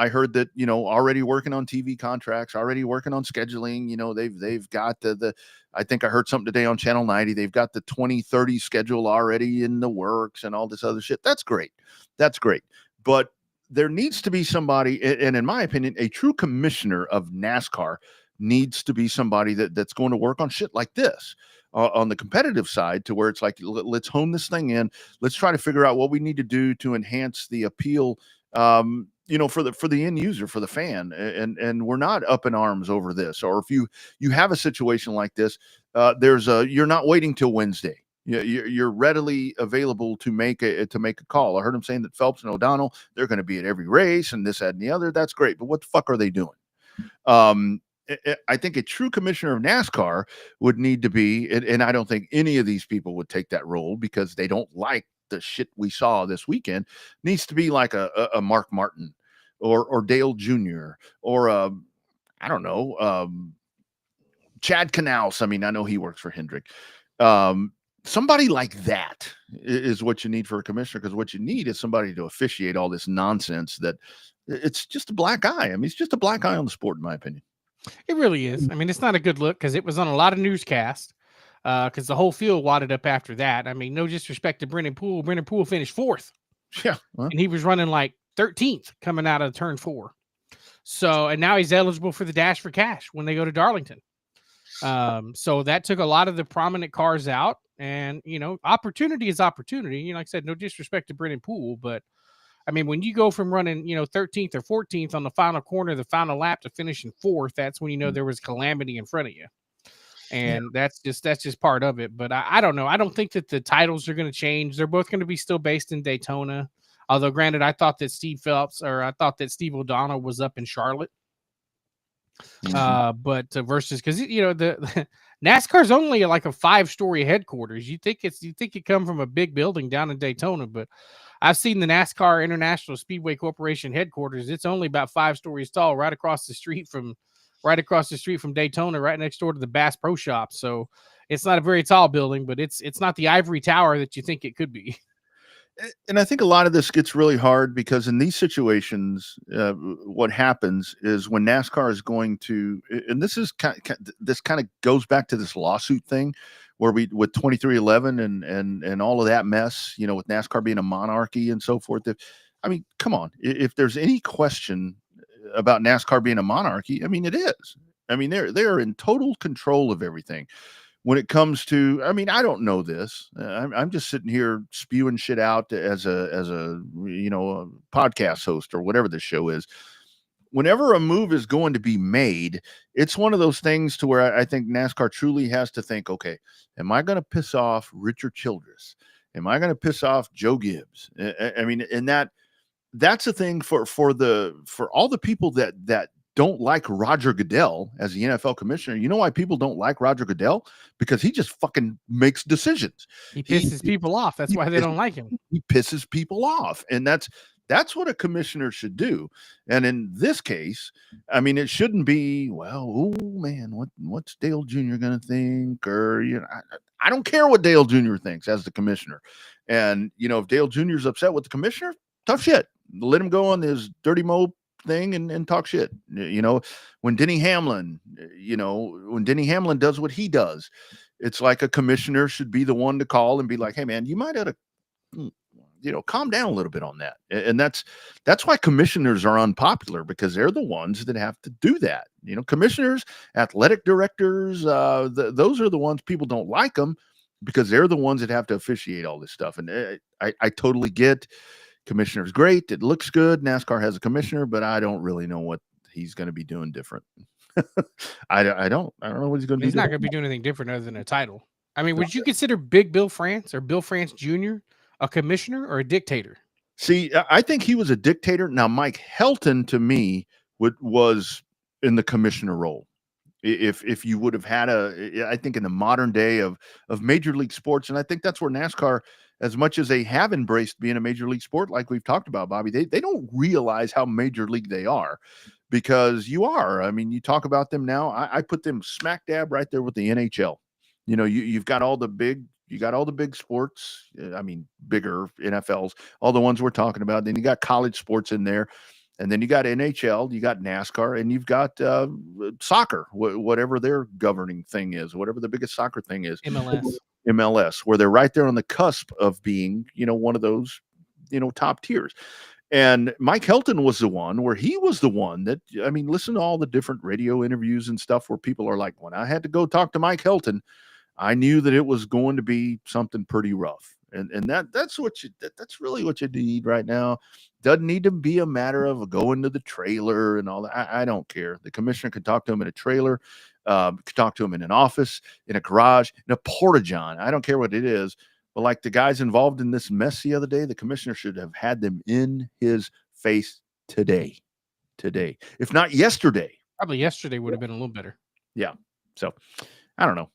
heard that, you know, already working on TV contracts, already working on scheduling. You know, they've got the I think I heard something today on Channel 90. They've got the 2030 schedule already in the works and all this other shit. That's great. But there needs to be somebody, and in my opinion, a true commissioner of NASCAR needs to be somebody that's going to work on shit like this on the competitive side, to where it's like, let's hone this thing in. Let's try to figure out what we need to do to enhance the appeal, you know, for the end user, for the fan, and we're not up in arms over this. Or if you have a situation like this, you're not waiting till Wednesday. You're readily available to make a call. I heard him saying that Phelps and O'Donnell, they're going to be at every race and this, that, and the other. That's great, but what the fuck are they doing? I think a true commissioner of NASCAR would need to be, and I don't think any of these people would take that role because they don't like the shit we saw this weekend. Needs to be like a Mark Martin or Dale Jr. or I don't know, Chad Canals. I mean, I know he works for Hendrick. Somebody like that is what you need for a commissioner, because what you need is somebody to officiate all this nonsense that it's just a black eye. I mean, it's just a black eye on the sport, in my opinion. It really is. I mean, it's not a good look because it was on a lot of newscasts because the whole field wadded up after that. I mean, no disrespect to Brendan Poole. Brendan Poole finished 4th. Yeah. Well, And he was running like 13th coming out of turn 4. So, and now he's eligible for the Dash for Cash when they go to Darlington. So that took a lot of the prominent cars out, and, you know, opportunity is opportunity. You know, like I said, no disrespect to Brendan Poole, but I mean, when you go from running, you know, 13th or 14th on the final corner, the final lap to finishing 4th, that's when you know there was calamity in front of you. And that's just part of it. But I don't know. I don't think that the titles are going to change. They're both going to be still based in Daytona. Although, granted, I thought that Steve O'Donnell was up in Charlotte. But versus, because, you know, the NASCAR's only like a 5-story headquarters. You think it come from a big building down in Daytona, but I've seen the NASCAR International Speedway Corporation headquarters. It's only about 5 stories tall, right across the street from Daytona, right next door to the Bass Pro Shop. So it's not a very tall building, but it's not the ivory tower that you think it could be. And I think a lot of this gets really hard because in these situations, what happens is when NASCAR is going to, and this kind of goes back to this lawsuit thing where with 2311 and all of that mess, you know, with NASCAR being a monarchy and so forth. I mean, come on, if there's any question about NASCAR being a monarchy, I mean, it is. I mean, they're in total control of everything. When it comes to, I mean, I don't know this. I'm just sitting here spewing shit out as a you know, a podcast host or whatever the show is. Whenever a move is going to be made, it's one of those things to where I think NASCAR truly has to think, okay, am I going to piss off Richard Childress? Am I going to piss off Joe Gibbs? I mean, and that's a thing for all the people that don't like Roger Goodell as the NFL commissioner. You know why people don't like Roger Goodell? Because he just fucking makes decisions. He pisses people off. That's why they don't like him. He pisses people off. And that's what a commissioner should do. And in this case, I mean, it shouldn't be, well, oh man, what's Dale Jr. going to think? Or, you know, I don't care what Dale Jr. thinks as the commissioner. And, you know, if Dale Jr. is upset with the commissioner, tough shit. Let him go on his dirty mo thing and talk shit. You know, when Denny Hamlin does what he does, it's like a commissioner should be the one to call and be like, hey man, you might have to, you know, calm down a little bit on that. And that's why commissioners are unpopular, because they're the ones that have to do that. You know, commissioners, athletic directors, those are the ones people don't like them because they're the ones that have to officiate all this stuff. And I totally get commissioner's great. It looks good. NASCAR has a commissioner, but I don't really know what he's going to be doing different. I don't know what he's going to do. He's not going to be doing anything different other than a title. I mean, would you consider Big Bill France or Bill France Jr. a commissioner or a dictator? See, I think he was a dictator. Now, Mike Helton to me was in the commissioner role. If you would have had I think in the modern day of major league sports, and I think that's where NASCAR, as much as they have embraced being a major league sport, like we've talked about, Bobby, they don't realize how major league they are, because you are. I mean, you talk about them now. I put them smack dab right there with the NHL. You know, you've got all the big sports. I mean, bigger NFLs, all the ones we're talking about. Then you got college sports in there. And then you got NHL, you got NASCAR, and you've got soccer, whatever their governing thing is, whatever the biggest soccer thing is. MLS, where they're right there on the cusp of being, you know, one of those, you know, top tiers. And Mike Helton was the one where he was the one that, I mean, listen to all the different radio interviews and stuff where people are like, when I had to go talk to Mike Helton, I knew that it was going to be something pretty rough. And that's really what you need right now. Doesn't need to be a matter of going to the trailer and all that. I don't care. The commissioner could talk to him in a trailer, could talk to him in an office, in a garage, in a porta-john. I don't care what it is. But like the guys involved in this mess the other day, the commissioner should have had them in his face today, if not yesterday. Probably yesterday would have been a little better. Yeah. So I don't know.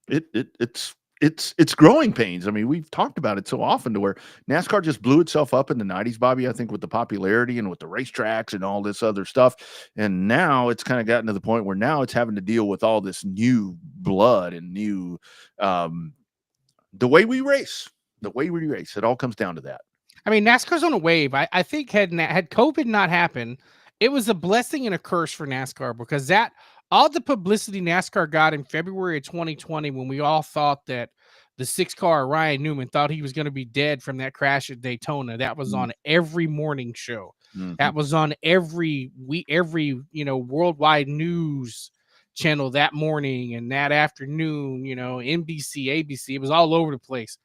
It's it's growing pains. I mean, we've talked about it so often to where NASCAR just blew itself up in the 90s, Bobby, I think with the popularity and with the racetracks and all this other stuff. And now it's kind of gotten to the point where now it's having to deal with all this new blood and new the way we race. It all comes down to that. I mean, NASCAR's on a wave. I think had COVID not happened, it was a blessing and a curse for NASCAR, because that all the publicity NASCAR got in February of 2020, when we all thought that the 6-car Ryan Newman thought he was going to be dead from that crash at Daytona, that was on every morning show. That was on every worldwide news channel that morning and that afternoon, NBC, ABC, it was all over the place.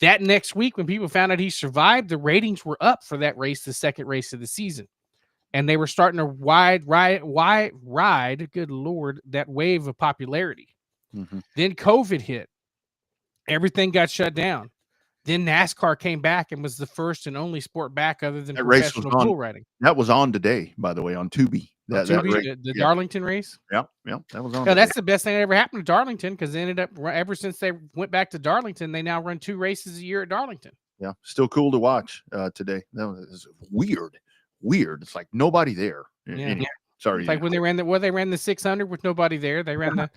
That next week, when people found out he survived, the ratings were up for that race, the second race of the season. And they were starting to ride, good Lord, that wave of popularity. Then COVID hit. Everything got shut down. Then NASCAR came back and was the first and only sport back other than professional bull riding. That was on today, by the way, on Tubi. The Darlington race? Yeah, that was on. No, that's the best thing that ever happened to Darlington, because they ended up, ever since they went back to Darlington, they now run 2 races a year at Darlington. Yeah, still cool to watch today. That was weird. It's like nobody there. Yeah. Sorry. It's like when they ran the 600 with nobody there. They ran the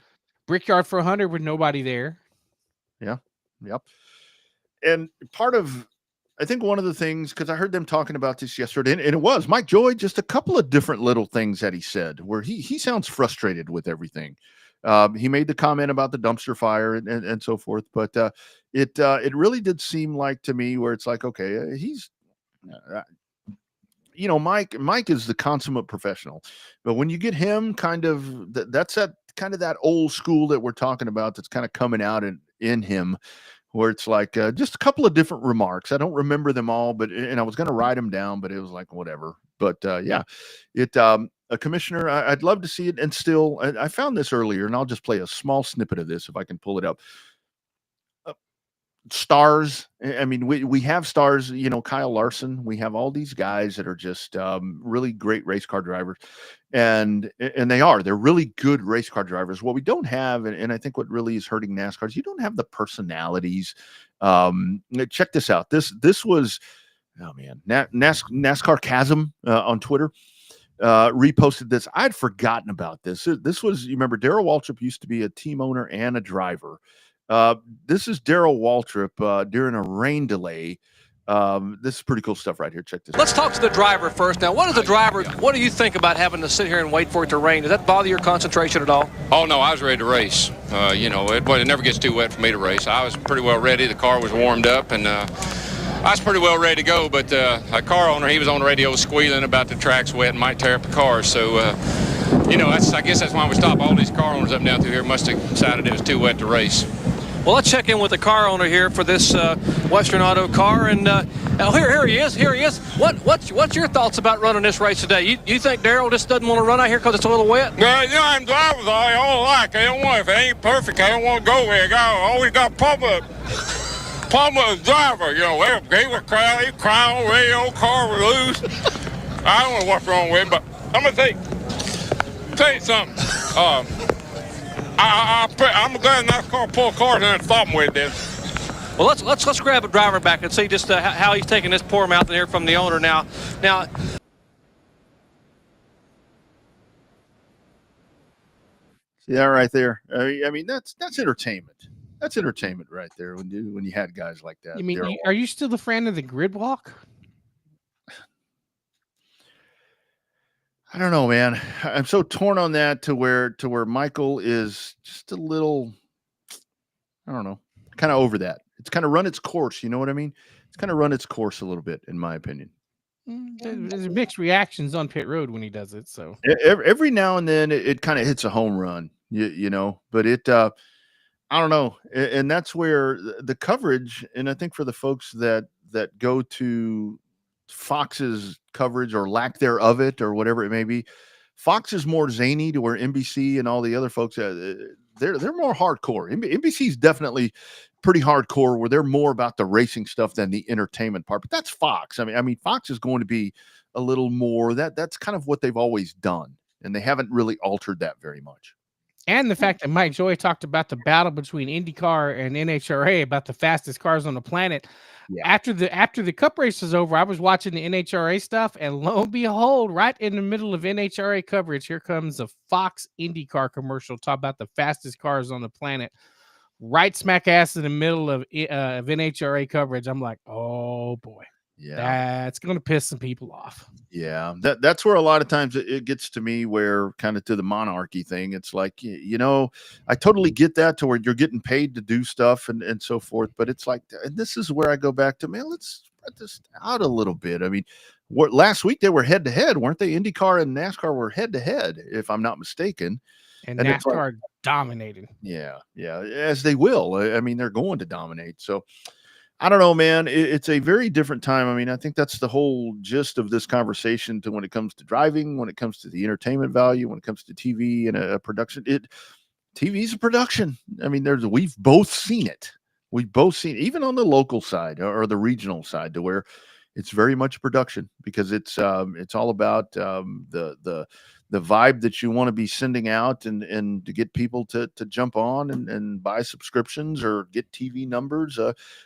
Brickyard 400 with nobody there. Yeah. Yep. And I think one of the things, because I heard them talking about this yesterday, and it was Mike Joy, just a couple of different little things that he said where he sounds frustrated with everything. He made the comment about the dumpster fire and so forth, but it really did seem like to me where it's like, okay, he's Mike is the consummate professional, but when you get him that's that old school that we're talking about, that's kind of coming out in him, where it's like just a couple of different remarks. I don't remember them all, and I was going to write them down, but it was like, whatever. But a commissioner, I'd love to see it. And still, I found this earlier, and I'll just play a small snippet of this if I can pull it up. Stars. I mean, we have stars, Kyle Larson. We have all these guys that are just really great race car drivers, and they're really good race car drivers. What we don't have, and I think what really is hurting NASCAR, is you don't have the personalities. Check this out. This was, oh man, NASCAR Chasm on Twitter reposted this. I'd forgotten about this. This was, you remember, Darrell Waltrip used to be a team owner and a driver. This is Darrell Waltrip during a rain delay. This is pretty cool stuff right here. Check this out. Let's talk to the driver first. Now, what do you think about having to sit here and wait for it to rain? Does that bother your concentration at all? Oh, no, I was ready to race. It never gets too wet for me to race. I was pretty well ready. The car was warmed up, and I was pretty well ready to go, but a car owner, he was on the radio squealing about the track's wet and might tear up the car. So, I guess that's why we stopped. All these car owners up and down through here must have decided it was too wet to race. Well, let's check in with the car owner here for this Western Auto car, and here he is. What's your thoughts about running this race today? You think Darrell just doesn't want to run out here because it's a little wet? No, I'm drivers. I don't like. I don't want. If it ain't perfect, I don't want to go where I always got problem with the driver. He was crying. He crying on the radio. Car was loose. I don't know what's wrong with him, but I'm gonna tell you something. I'm glad NASCAR pulled cars and stop him with this. Well, let's grab a driver back and see just how he's taking this poor mouth in here from the owner now. See that right there? I mean, that's entertainment. That's entertainment right there. When you had guys like that. You mean, are you still a fan of the grid walk? I don't know, man. I'm so torn on that to where Michael is just a little, I don't know, kind of over that. It's kind of run its course. You know what I mean? It's kind of run its course a little bit, in my opinion. There's mixed reactions on pit road when he does it. So every now and then it kind of hits a home run, but I don't know. And that's where the coverage, and I think for the folks that go to Fox's coverage or lack thereof it or whatever it may be, Fox is more zany, to where NBC and all the other folks, they're more hardcore. NBC's definitely pretty hardcore, where they're more about the racing stuff than the entertainment part. But that's Fox. I mean, Fox is going to be a little more that's kind of what they've always done, and they haven't really altered that very much. And the fact that Mike Joy talked about the battle between IndyCar and NHRA about the fastest cars on the planet. Yeah. After the Cup race was over, I was watching the NHRA stuff, and lo and behold, right in the middle of NHRA coverage, here comes a Fox IndyCar commercial talk about the fastest cars on the planet. Right smack ass in the middle of NHRA coverage. I'm like, oh boy, Yeah. that's gonna piss some people off. Yeah, that's where a lot of times it gets to me, where kind of to the monarchy thing. It's like, I totally get that, to where you're getting paid to do stuff and so forth. But it's like, and this is where I go back to, man, let's spread this out a little bit. I mean, last week they were head to head, weren't they? IndyCar and NASCAR were head to head, if I'm not mistaken. And it's like, NASCAR dominated. Yeah, as they will. I mean, they're going to dominate. So I don't know, man. It's a very different time. I mean, I think that's the whole gist of this conversation, to when it comes to driving, when it comes to the entertainment value, when it comes to TV and a production. TV's a production. I mean, we've both seen it. We've both seen it, even on the local side or the regional side, to where it's very much production, because it's all about the vibe that you want to be sending out, and to get people to jump on and buy subscriptions or get TV numbers,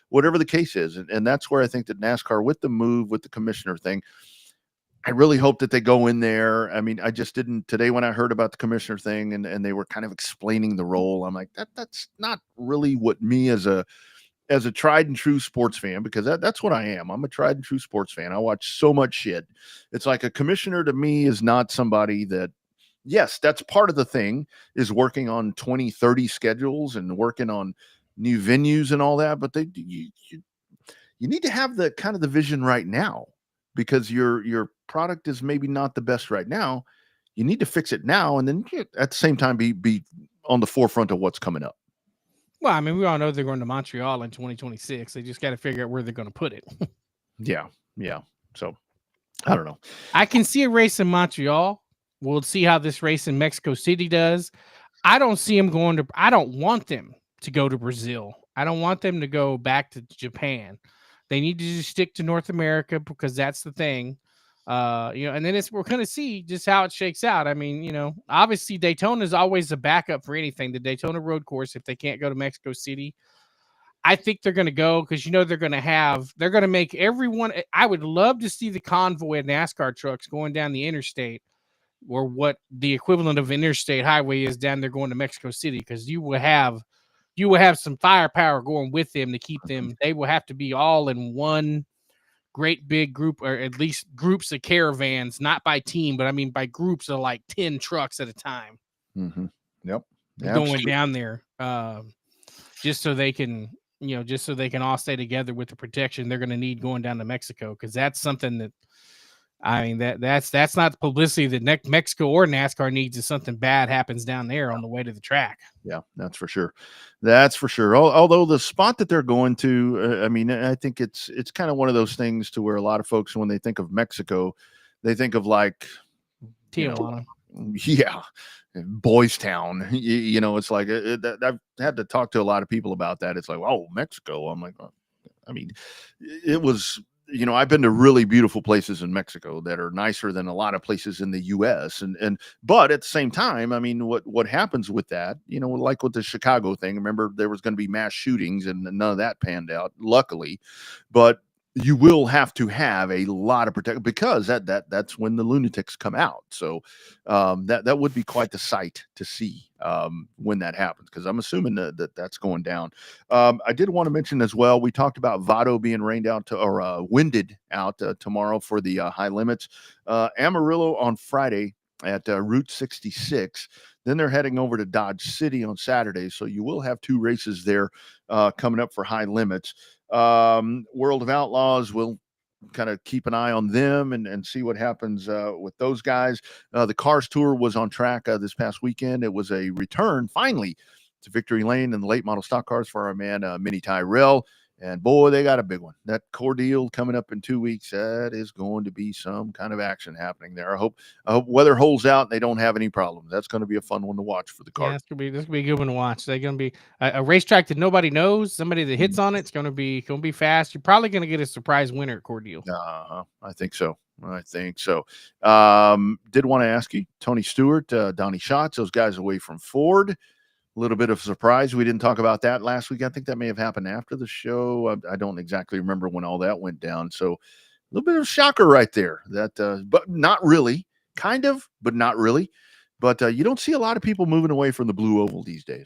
whatever the case is. And that's where I think that NASCAR, with the move, with the commissioner thing, I really hope that they go in there. I mean, I just didn't today when I heard about the commissioner thing, and they were kind of explaining the role. I'm like, that's not really what me as a tried and true sports fan, because that's what I am. I'm a tried and true sports fan. I watch so much shit. It's like, a commissioner to me is not somebody that, yes, that's part of the thing, is working on 20, 30 schedules and working on new venues and all that. But you need to have the kind of the vision right now, because your product is maybe not the best right now. You need to fix it now, and then at the same time be on the forefront of what's coming up. Well, I mean, we all know they're going to Montreal in 2026. They just got to figure out where they're going to put it. Yeah. So I don't know. I can see a race in Montreal. We'll see how this race in Mexico City does. I don't see them going to. I don't want them to go to Brazil. I don't want them to go back to Japan. They need to just stick to North America, because that's the thing. And then we're going to see just how it shakes out. I mean, obviously Daytona is always a backup for anything. The Daytona road course, if they can't go to Mexico City, I think they're going to go, because they're going to make everyone. I would love to see the convoy of NASCAR trucks going down the interstate, or what the equivalent of interstate highway is down there going to Mexico City, because you will have some firepower going with them to keep them. They will have to be all in one great big group, or at least groups of caravans, not by team, but I mean by groups of like 10 trucks at a time. Mm-hmm. Yep. Going down there, just so they can all stay together with the protection they're going to need going down to Mexico, because that's something that, I mean, that's not the publicity that Mexico or NASCAR needs if something bad happens down there on the way to the track. Yeah, that's for sure. That's for sure. Although the spot that they're going to, I mean, I think it's kind of one of those things to where a lot of folks, when they think of Mexico, they think of like Tijuana. Boys Town. It's like I've had to talk to a lot of people about that. It's like, oh, Mexico. I'm like, I mean, it was. I've been to really beautiful places in Mexico that are nicer than a lot of places in the US. But at the same time, I mean, what happens with that, like with the Chicago thing, remember there was going to be mass shootings and none of that panned out, luckily. But you will have to have a lot of protection, because that's when the lunatics come out. So that would be quite the sight to see when that happens, because I'm assuming that's going down. I did want to mention as well, we talked about Vado being winded out tomorrow for the high limits. Amarillo on Friday at Route 66. Then they're heading over to Dodge City on Saturday. So you will have 2 races there coming up for high limits. World of Outlaws will kind of keep an eye on them and see what happens with those guys. The Cars Tour was on track this past weekend. It was a return finally to Victory Lane and the late model stock cars for our man Minnie Tyrell. And boy, they got a big one. That Cordeal coming up in 2 weeks. That is going to be some kind of action happening there. I hope weather holds out and they don't have any problems. That's going to be a fun one to watch for the car. Yeah, this could be a good one to watch. They're going to be a racetrack that nobody knows. Somebody that hits on it's going to be fast. You're probably going to get a surprise winner at Cordeal. I think so. I think so. Did want to ask you, Tony Stewart, Donnie Schatz, those guys away from Ford. A little bit of a surprise. We didn't talk about that last week. I think that may have happened after the show. I don't exactly remember when all that went down. So a little bit of a shocker right there. That, but not really. Kind of, but not really. But you don't see a lot of people moving away from the blue oval these days.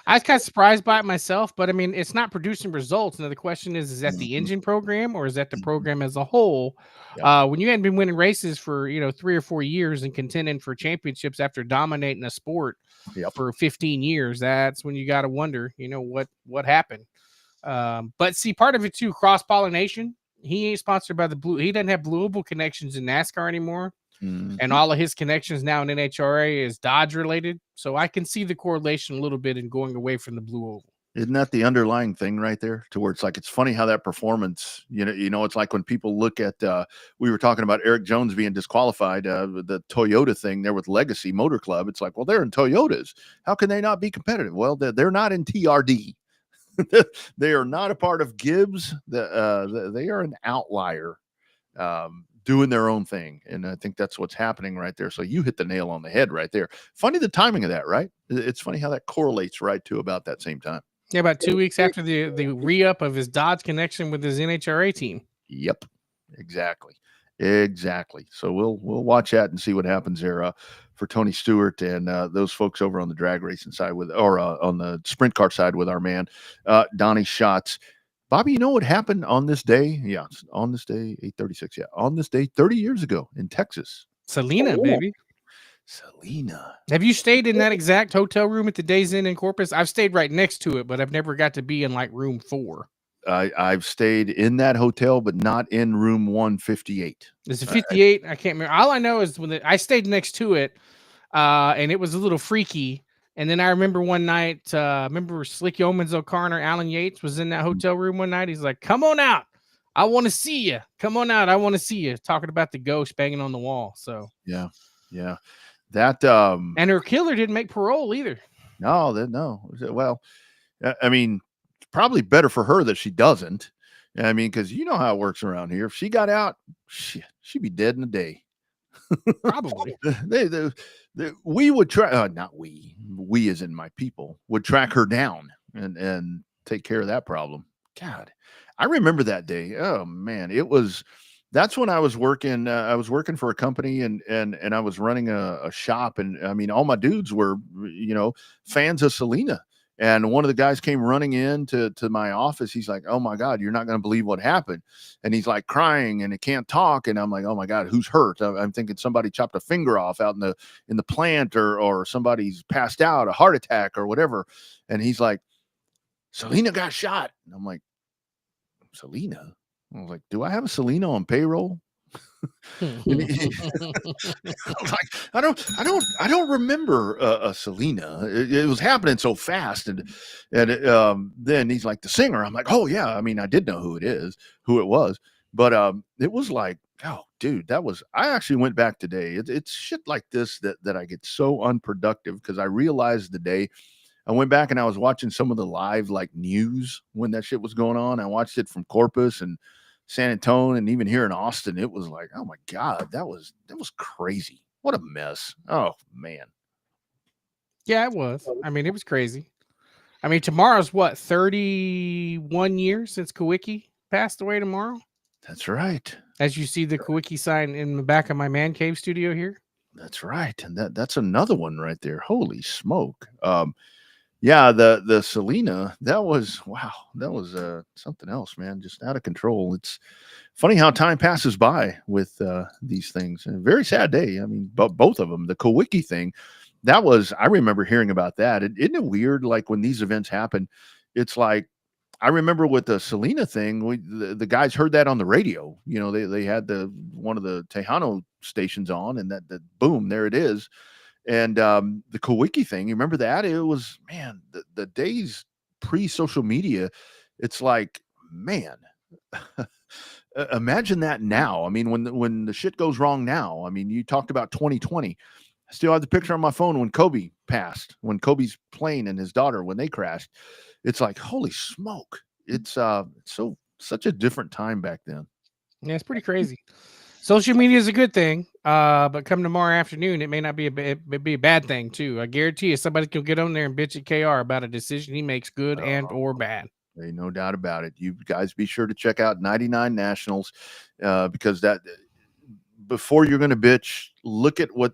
I was kind of surprised by it myself, but I mean, it's not producing results. Now the question is that the engine program or is that the program as a whole? When you hadn't been winning races for 3 or 4 years and contending for championships after dominating a sport for 15 years, that's when you got to wonder, what happened. But see, part of it too, cross pollination. He ain't sponsored by the blue. He doesn't have Blue Oval connections in NASCAR anymore. And all of his connections now in NHRA is Dodge related. So I can see the correlation a little bit in going away from the blue oval. Isn't that the underlying thing right there? To where it's like, it's funny how that performance, it's like when people look at, we were talking about Eric Jones being disqualified, the Toyota thing there with Legacy Motor Club. It's like, well, they're in Toyotas. How can they not be competitive? Well, they're not in TRD. They are not a part of Gibbs. They are an outlier. Doing their own thing. And I think that's what's happening right there. So you hit the nail on the head right there. Funny the timing of that, right? It's funny how that correlates right to about that same time. Yeah, about 2 weeks after the re-up of his Dodge connection with his NHRA team. Yep, exactly. So we'll watch that and see what happens there for Tony Stewart and those folks over on the drag racing side on the sprint car side with our man Donnie Schatz. Bobby, you know what happened on this day? Yeah, on this day, 8:36. Yeah, on this day, 30 years ago in Texas. Selena, baby. Selena. Have you stayed in that exact hotel room at the Days Inn in Corpus? I've stayed right next to it, but I've never got to be in like room 4. I've stayed in that hotel, but not in room 158. Is it 58? I can't remember. All I know is when I stayed next to it, and it was a little freaky. And then I remember one night, remember Slick Yeomans O'Connor, Alan Yates was in that hotel room one night. He's like, come on out. I want to see you. Come on out. I want to see you. Talking about the ghost banging on the wall. So yeah. That and her killer didn't make parole either. No. Well, I mean, it's probably better for her that she doesn't. I mean, because you know how it works around here. If she got out, she'd be dead in a day. Probably. We would try, not we as in my people, would track her down and take care of that problem. God, I remember that day. Oh man, that's when I was working. I was working for a company and I was running a shop. And I mean, all my dudes were, fans of Selena. And one of the guys came running in to my office. He's like, oh my God, you're not going to believe what happened. And he's like crying and he can't talk. And I'm like, oh my God, who's hurt? I'm thinking somebody chopped a finger off out in the plant or somebody's passed out, a heart attack or whatever. And he's like, Selena got shot. And I'm like, Selena? I was like, do I have a Selena on payroll? Like, I don't remember a Selena. It was happening so fast, and then he's like the singer. I'm like, oh yeah. I mean, I did know who it was, but it was like, oh dude, I actually went back today. It's shit like this that I get so unproductive because I realized the day I went back and I was watching some of the live like news when that shit was going on. I watched it from Corpus and San Antonio and even here in Austin. It was like, oh my God, that was crazy. What a mess. Oh man. Yeah, it was. I mean, it was crazy. I mean, tomorrow's what, 31 years since Kawicki passed away tomorrow? That's right. As you see the Kawicki sign in the back of my man cave studio here. That's right. And that's another one right there. Holy smoke. Yeah, the Selena, that was something else, man. Just out of control. It's funny how time passes by with these things. And a very sad day. I mean, both of them. The Kawicki thing, I remember hearing about that. Isn't it weird? Like when these events happen, it's like, I remember with the Selena thing, the guys heard that on the radio. They had one of the Tejano stations on, and that boom, there it is. And the Kawicki thing, you remember that? It was, man, the days pre-social media, it's like, man, imagine that now. I mean, when the shit goes wrong now, I mean, you talked about 2020. I still have the picture on my phone when Kobe passed, when Kobe's plane and his daughter, when they crashed. It's like, holy smoke. It's such a different time back then. Yeah, it's pretty crazy. Social media is a good thing, but come tomorrow afternoon, it may not be it be a bad thing too. I guarantee you, somebody can get on there and bitch at KR about a decision he makes, good and or bad. Ain't no doubt about it. You guys be sure to check out 99 Nationals because that before you're going to bitch, look at what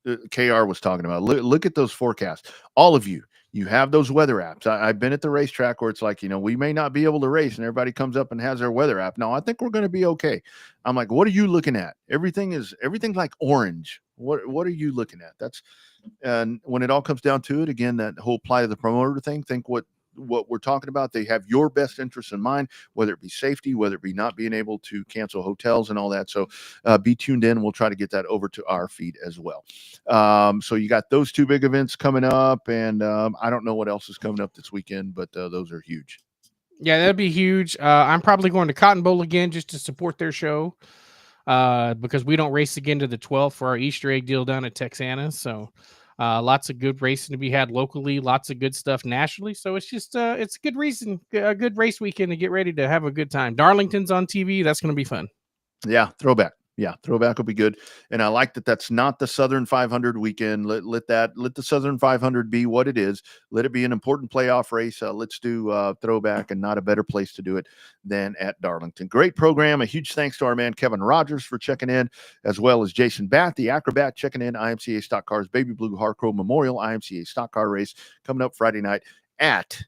KR was talking about. Look at those forecasts. All of you have those weather apps. I've been at the racetrack where it's like, we may not be able to race and everybody comes up and has their weather app. No, I think we're going to be okay. I'm like, what are you looking at? Everything's like orange. What are you looking at? And when it all comes down to it, again, that whole apply to the promoter thing, think what we're talking about. They have your best interests in mind, whether it be safety, whether it be not being able to cancel hotels and all that. So be tuned in. We'll try to get that over to our feed as well. So you got those two big events coming up, and I don't know what else is coming up this weekend, but those are huge. Yeah, that'd be huge. I'm probably going to Cotton Bowl again just to support their show because we don't race again to the 12th for our Easter egg deal down at Texana. So lots of good racing to be had locally, lots of good stuff nationally. So it's just it's a good reason, a good race weekend to get ready to have a good time. Darlington's on TV. That's going to be fun. Yeah, throwback. Yeah, throwback will be good. And I like that that's not the Southern 500 weekend. Let the Southern 500 be what it is. Let it be an important playoff race. Let's do throwback, and not a better place to do it than at Darlington. Great program. A huge thanks to our man Kevin Rogers for checking in, as well as Jason Batt, the Acrobat, checking in. IMCA Stock Cars Baby Blue Harcrow Memorial IMCA Stock Car Race coming up Friday night at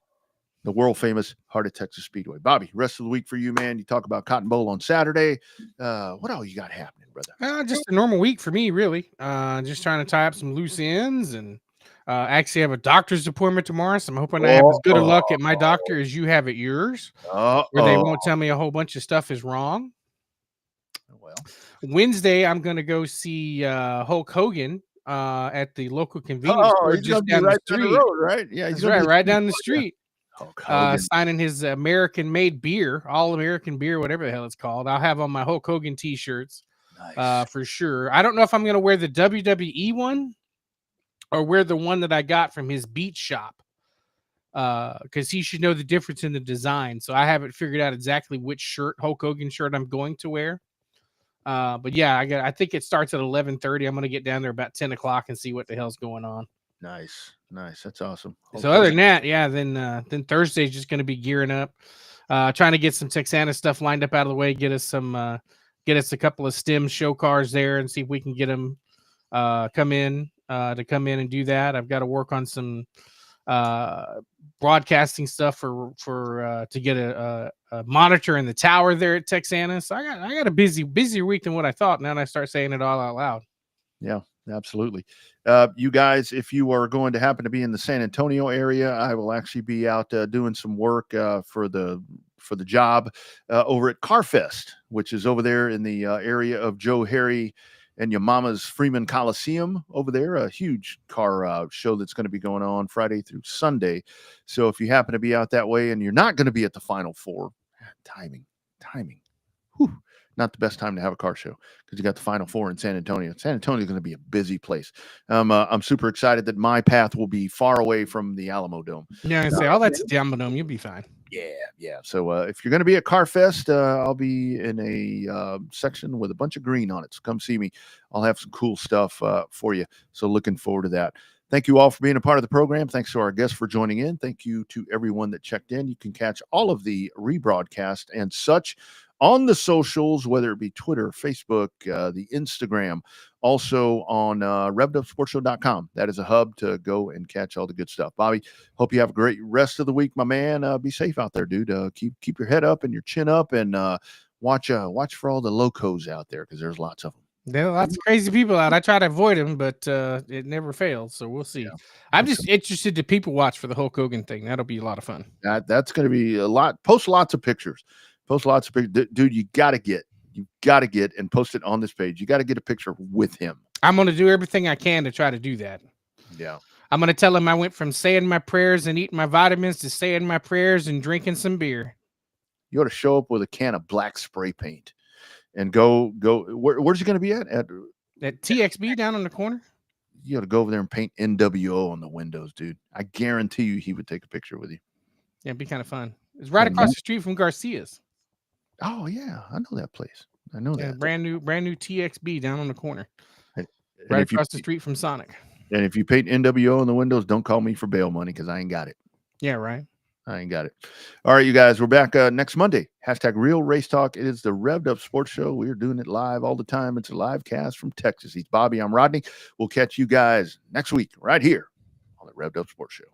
the world famous Heart of Texas Speedway. Bobby, rest of the week for you, man. You talk about Cotton Bowl on Saturday. What all you got happening, brother? Just a normal week for me, really. Just trying to tie up some loose ends, and actually have a doctor's appointment tomorrow. So I'm hoping I have as good a luck at my doctor as you have at yours, where they won't tell me a whole bunch of stuff is wrong. Well, Wednesday, I'm going to go see Hulk Hogan at the local convenience store he's just down down the street. road, right? Yeah, That's right down the street. Hulk Hogan. Signing his American-made beer, all-American beer, whatever the hell it's called. I'll have on my Hulk Hogan T-shirts for sure. I don't know if I'm going to wear the WWE one or wear the one that I got from his beach shop, because he should know the difference in the design. So I haven't figured out exactly which Hulk Hogan shirt I'm going to wear. But yeah, I think it starts at 11:30. I'm going to get down there about 10 o'clock and see what the hell's going on. Nice. That's awesome. So other than that, yeah, then Thursday's just going to be gearing up, trying to get some Texana stuff lined up out of the way, get us a couple of STEM show cars there, and see if we can get them come in and do that. I've got to work on some broadcasting stuff for to get a monitor in the tower there at Texana. So I got a busier week than what I thought. Now that I start saying it all out loud. Yeah, absolutely. You guys, if you are going to happen to be in the San Antonio area, I will actually be out doing some work for the job over at CarFest, which is over there in the area of Joe Harry and your mama's Freeman Coliseum over there. A huge car show that's going to be going on Friday through Sunday. So if you happen to be out that way and you're not going to be at the Final Four, timing. Whew. Not the best time to have a car show because you got the Final Four in San Antonio. San Antonio is going to be a busy place. I'm super excited that my path will be far away from the Alamo Dome. Yeah, I say all that's at the Alamo Dome. You'll be fine. Yeah. So if you're going to be at CarFest, I'll be in a section with a bunch of green on it. So come see me. I'll have some cool stuff for you. So looking forward to that. Thank you all for being a part of the program. Thanks to our guests for joining in. Thank you to everyone that checked in. You can catch all of the rebroadcast and such on the socials, whether it be Twitter, Facebook, the Instagram, also on RevvedUpSportsShow.com. That is a hub to go and catch all the good stuff. Bobby, hope you have a great rest of the week, my man. Be safe out there, dude. Keep your head up and your chin up, and watch for all the locos out there because there's lots of them. There are lots of crazy people out. I try to avoid them, but it never fails. So we'll see. Yeah. I'm just interested to people watch for the Hulk Hogan thing. That'll be a lot of fun. That's going to be a lot. Post lots of pictures. Dude, you got to get and post it on this page. You got to get a picture with him. I'm going to do everything I can to try to do that. Yeah. I'm going to tell him I went from saying my prayers and eating my vitamins to saying my prayers and drinking some beer. You ought to show up with a can of black spray paint and go. Where's he going to be at? At TXB down on the corner. You ought to go over there and paint NWO on the windows, dude. I guarantee you he would take a picture with you. Yeah, it'd be kind of fun. It's right across the street from Garcia's. Oh, yeah. I know that place. I know Yeah, that. brand new TXB down on the corner, And right if you, across the street from Sonic. and if you paint NWO in the windows, don't call me for bail money because I ain't got it. Yeah, right. I ain't got it. All right, you guys, we're back next Monday. # Real Race Talk. It is the Revved Up Sports Show. We are doing it live all the time. It's a live cast from Texas. He's Bobby. I'm Rodney. We'll catch you guys next week right here on the Revved Up Sports Show.